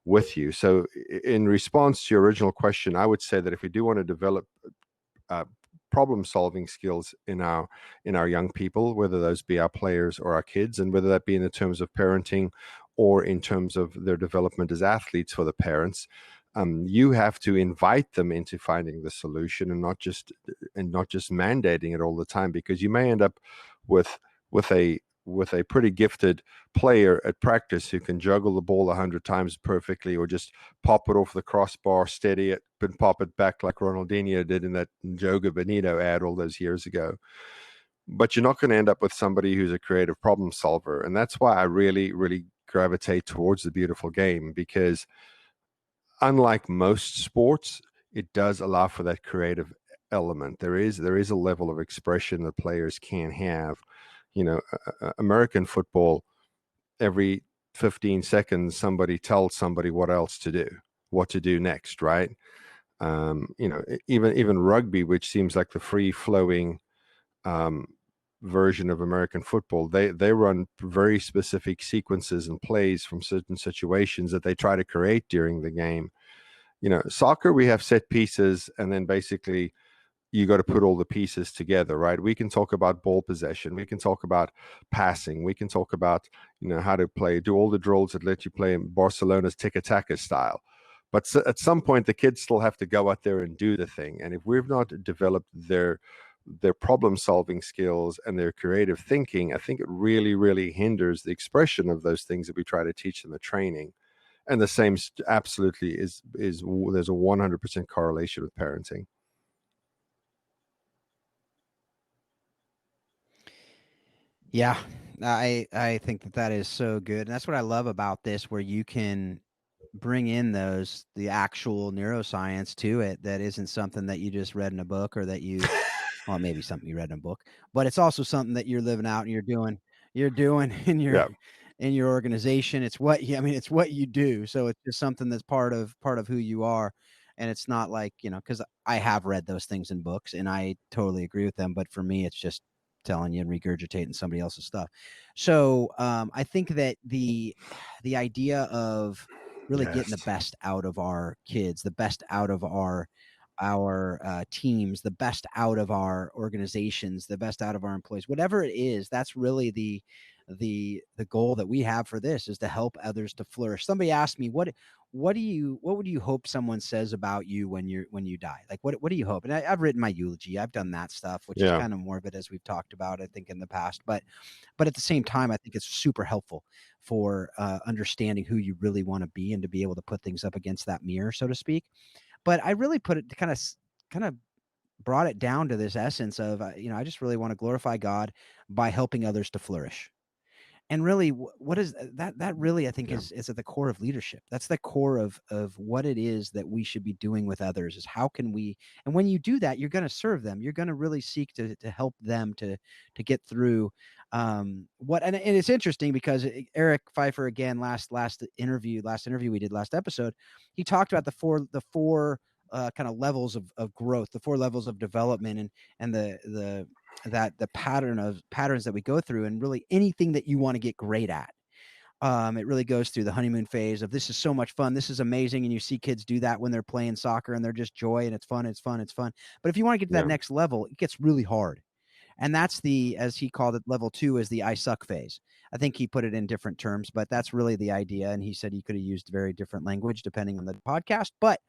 with you. So in response to your original question, I would say that if we do want to develop problem solving skills in our young people, whether those be our players or our kids, and whether that be in the terms of parenting or in terms of their development as athletes for the parents, you have to invite them into finding the solution, and not just mandating it all the time, because you may end up with a pretty gifted player at practice who can juggle the ball 100 times perfectly, or just pop it off the crossbar, steady it, and pop it back like Ronaldinho did in that Joga Bonito ad all those years ago. But you're not going to end up with somebody who's a creative problem solver. And that's why I really, really gravitate towards the beautiful game, because unlike most sports, it does allow for that creative element. There is a level of expression that players can have. American football, every 15 seconds, somebody tells somebody what to do next, right? Even rugby, which seems like the free flowing version of American football, they run very specific sequences and plays from certain situations that they try to create during the game. Soccer, we have set pieces, and then basically you got to put all the pieces together, right? We can talk about ball possession, we can talk about passing, we can talk about how to do all the drills that let you play in Barcelona's tiki-taka style. But at some point, the kids still have to go out there and do the thing. And if we've not developed their problem solving skills and their creative thinking, I think it really, really hinders the expression of those things that we try to teach them at training. And the same absolutely is there's a 100% correlation with parenting. Yeah, I think that is so good, and that's what I love about this, where you can bring in the actual neuroscience to it. That isn't something that you just read in a book, or that well, maybe something you read in a book, but it's also something that you're living out and you're doing Yeah. in your organization. It's it's what you do. So it's just something that's part of who you are. And it's not like, because I have read those things in books and I totally agree with them. But for me, it's just telling you and regurgitating somebody else's stuff. So I think that the idea of really getting the Yes. best out of our kids, the best out of our teams, the best out of our organizations, the best out of our employees, whatever it is, that's really the goal that we have for this, is to help others to flourish. Somebody asked me, what would you hope someone says about you when you die? Like, what do you hope? And I've written my eulogy. I've done that stuff, which is Yeah. kind of morbid, as we've talked about, I think, in the past. But at the same time, I think it's super helpful for understanding who you really want to be, and to be able to put things up against that mirror, so to speak. But I really put it kind of brought it down to this essence of, I just really want to glorify God by helping others to flourish. And really, what is that really, I think, Yeah. is at the core of leadership. That's the core of what it is that we should be doing with others, is how can we, and when you do that, you're going to serve them. You're going to really seek to help them to get through what, and it's interesting because Eric Pfeiffer, again, last interview we did, last episode, he talked about the four kind of levels of growth, the four levels of development, and the patterns that we go through, and really anything that you want to get great at. It really goes through the honeymoon phase of, this is so much fun, this is amazing, and you see kids do that when they're playing soccer, and they're just joy, and it's fun, it's fun, it's fun. But if you want to get to that Yeah. next level, it gets really hard. And that's the, as he called it, level 2 is the I suck phase. I think he put it in different terms, but that's really the idea. And he said he could have used very different language depending on the podcast, but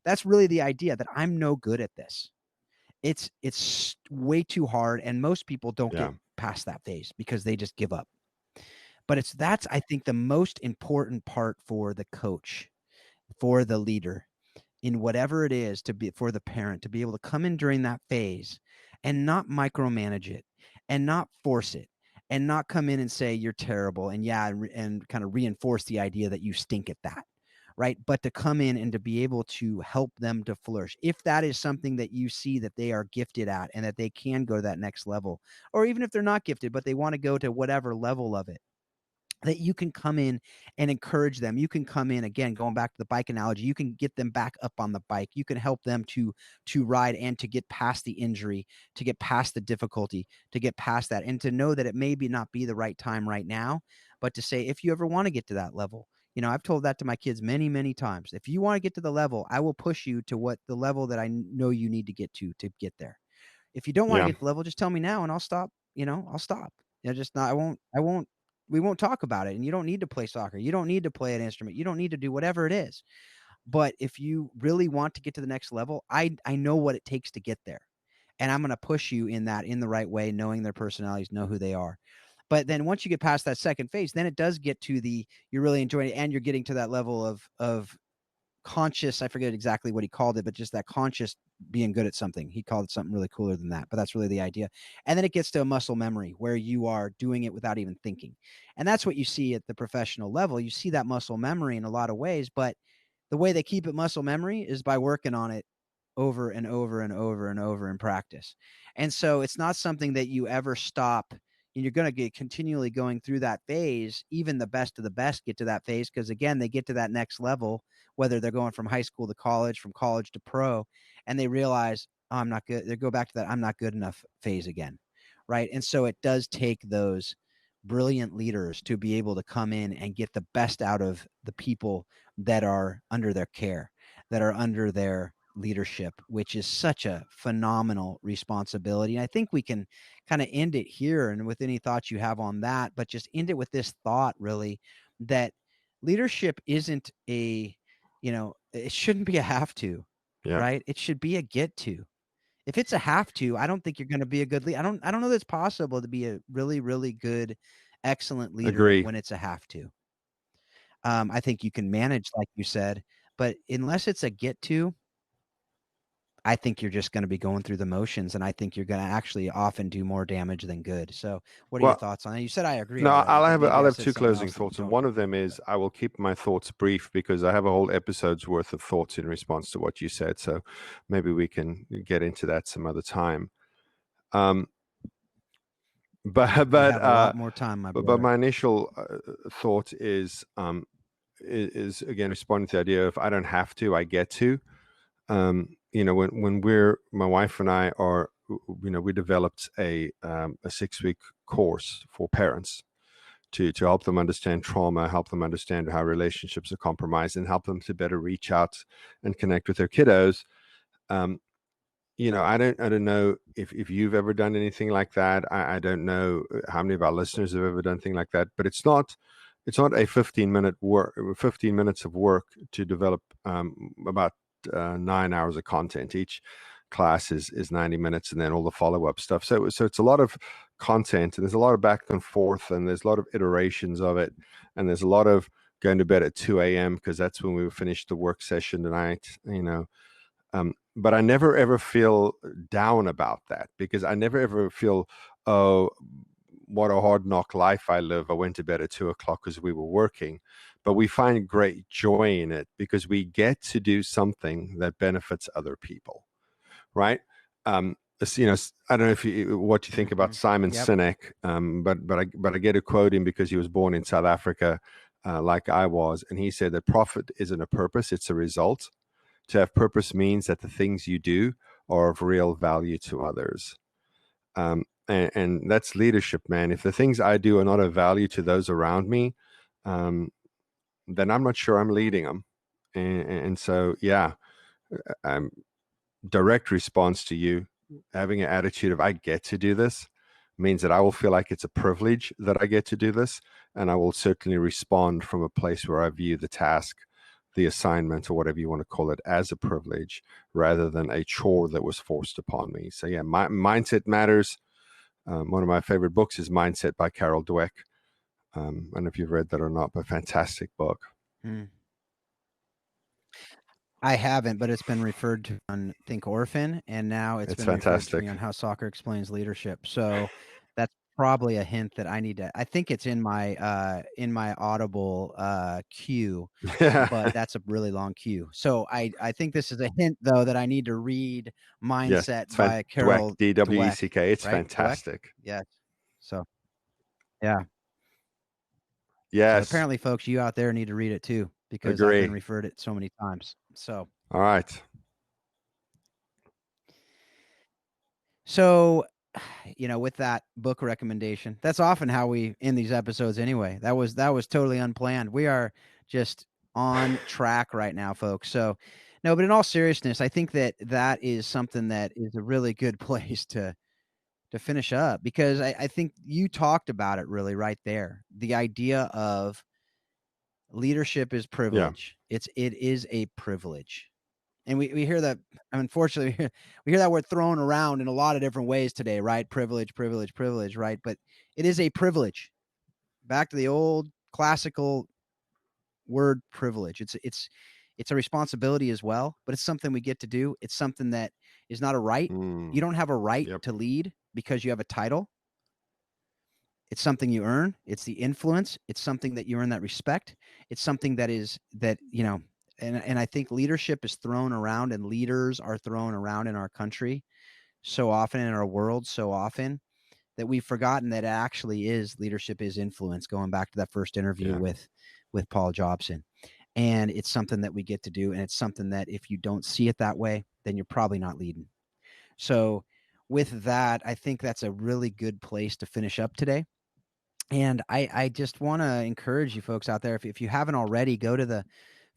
that's really the idea, that I'm no good at this. It's way too hard, and most people don't Yeah. get past that phase because they just give up. But that's, I think, the most important part for the coach, for the leader, in whatever it is, to be, for the parent to be able to come in during that phase and not micromanage it, and not force it, and not come in and say you're terrible, and and kind of reinforce the idea that you stink at that, right? But to come in and to be able to help them to flourish, if that is something that you see that they are gifted at, and that they can go to that next level, or even if they're not gifted but they want to go to whatever level of it, that you can come in and encourage them. You can come in, again, going back to the bike analogy, you can get them back up on the bike. You can help them to ride, and to get past the injury, to get past the difficulty, to get past that, and to know that it may not be the right time right now, but to say, if you ever want to get to that level, I've told that to my kids many, many times. If you want to get to the level, I will push you to what the level that I know you need to get there. If you don't want to Yeah. get the level, just tell me now, and I'll stop. I'll stop. Just not. I won't. We won't talk about it. And you don't need to play soccer. You don't need to play an instrument. You don't need to do whatever it is. But if you really want to get to the next level, I know what it takes to get there, and I'm going to push you in the right way, knowing their personalities, know who they are. But then once you get past that second phase, then it does get to you're really enjoying it, and you're getting to that level of conscious, I forget exactly what he called it, but just that conscious being good at something. He called it something really cooler than that, but that's really the idea. And then it gets to a muscle memory where you are doing it without even thinking. And that's what you see at the professional level. You see that muscle memory in a lot of ways, but the way they keep it muscle memory is by working on it over and over and over and over in practice. And so it's not something that you ever stop, and you're going to get continually going through that phase. Even the best of the best get to that phase, because again, they get to that next level, whether they're going from high school to college, from college to pro, and they realize, oh, I'm not good. They go back to that I'm not good enough phase again. Right. And so it does take those brilliant leaders to be able to come in and get the best out of the people that are under their care, that are under their leadership, which is such a phenomenal responsibility. And I think we can kind of end it here, and with any thoughts you have on that, but just end it with this thought, really, that leadership isn't it shouldn't be a have to, Yeah. right? It should be a get to. If it's a have to, I don't think you're going to be a good leader. I don't know that it's possible to be a really, really good, excellent leader Agree. when it's a have to. I think you can manage, like you said, but unless it's a get to, I think you're just going to be going through the motions, and I think you're going to actually often do more damage than good. So, what are your Well, thoughts on that? You said I agree no, already, but maybe I'll I have said two something closing else that you thoughts, and don't one of agree them with. is I will keep my thoughts brief because I have a whole episode's worth of thoughts in response to what you said. So maybe we can get into that some other time. Um, but We but have a lot more time, my but brother. my initial thought is again responding to the idea of I don't have to, I get to. When my wife and I are, we developed a 6-week course for parents to help them understand trauma, help them understand how relationships are compromised, and help them to better reach out and connect with their kiddos. Um, I don't know if you've ever done anything like that. I don't know how many of our listeners have ever done anything like that, but it's not a 15 minutes of work to develop about 9 hours of content. Each class is 90 minutes, and then all the follow-up stuff. So it's a lot of content, and there's a lot of back and forth, and there's a lot of iterations of it, and there's a lot of going to bed at 2 a.m. because that's when we finished the work session tonight, but I never ever feel down about that because I never ever feel, oh, what a hard knock life I live. I went to bed at 2:00 because we were working, but we find great joy in it because we get to do something that benefits other people, right? I don't know what you think about Simon Yep. Sinek, but I get to quote him because he was born in South Africa, like I was, and he said that profit isn't a purpose; it's a result. To have purpose means that the things you do are of real value to others. And that's leadership, man. If the things I do are not of value to those around me, then I'm not sure I'm leading them. And so, yeah, direct response to you having an attitude of I get to do this means that I will feel like it's a privilege that I get to do this, and I will certainly respond from a place where I view the task, the assignment, or whatever you want to call it, as a privilege rather than a chore that was forced upon me. So yeah, mindset matters. One of my favorite books is Mindset by Carol Dweck. I don't know if you've read that or not, but fantastic book. I haven't, but it's been referred to on Think Orphan, and now it's It's been referred to me fantastic. on How Soccer Explains Leadership. So that's probably a hint that I need to. I think it's in my Audible queue, but that's a really long queue. So I think this is a hint though that I need to read Yes, Mindset it's by Dweck, Carol Dweck, Dweck. It's right? Dweck. fantastic. Yes. So yeah. So Yes, apparently, folks, you out there need to read it too because I've been agree. referred it so many times. All right. So, with that book recommendation, that's often how we end these episodes anyway. That was totally unplanned. We are just on track right now, folks. So, no, but in all seriousness, I think that is something that is a really good place to finish up because I think you talked about it really right there. The idea of leadership is Yeah. privilege. It is a privilege. And we hear that, unfortunately, we hear that word thrown around in a lot of different ways today, right? Privilege, privilege, privilege, right? But it is a privilege. Back to the old classical word privilege. It's a responsibility as well, but it's something we get to do. It's something that is not a right. You don't have a right Yep. to lead because you have a title. It's something you earn. It's the influence. It's something that you earn that respect. It's something that is that, and I think leadership is thrown around and leaders are thrown around in our country so often, in our world so often, that we've forgotten that it actually is leadership is influence, going back to that first interview Yeah. with Paul Jobson. And it's something that we get to do. And it's something that if you don't see it that way, then you're probably not leading. So with that, I think that's a really good place to finish up today. And I just want to encourage you folks out there, if you haven't already, go to the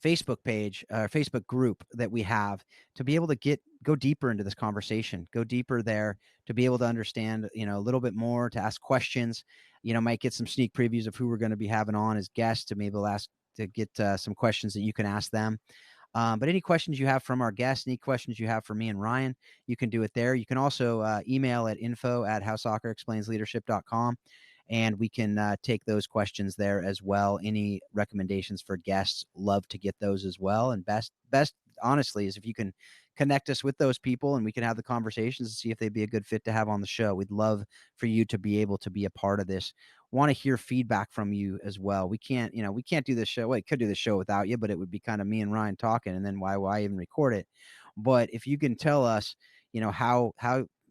Facebook page, Facebook group that we have to be able to go deeper into this conversation, go deeper there to be able to understand, a little bit more, to ask questions, might get some sneak previews of who we're going to be having on as guests to maybe get some questions that you can ask them. But any questions you have from our guests, any questions you have for me and Ryan, you can do it there. You can also email at info@howsoccerexplainsleadership.com. And we can take those questions there as well. Any recommendations for guests, love to get those as well. And best honestly is if you can connect us with those people and we can have the conversations and see if they'd be a good fit to have on the show. We'd love for you to be able to be a part of this. Want to hear feedback from you as well. We can't do this show. Well, we could do this show without you, but it would be kind of me and Ryan talking, and then why even record it? But if you can tell us, how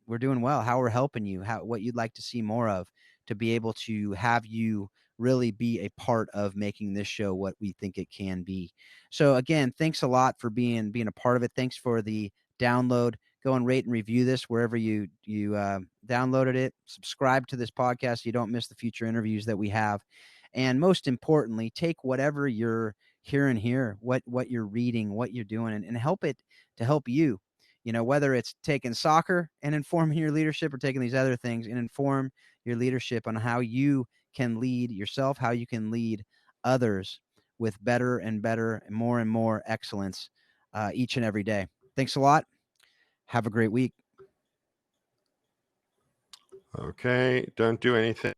we're doing well, how we're helping you, what you'd like to see more of, to be able to have you really be a part of making this show what we think it can be. So again, thanks a lot for being a part of it. Thanks for the download. Go and rate and review this wherever you downloaded it. Subscribe to this podcast so you don't miss the future interviews that we have. And most importantly, take whatever you're hearing here, what you're reading, what you're doing, and help it to help you. Whether it's taking soccer and informing your leadership or taking these other things and inform your leadership on how you can lead yourself, how you can lead others with better and better and more excellence each and every day. Thanks a lot. Have a great week. Okay. Don't do anything.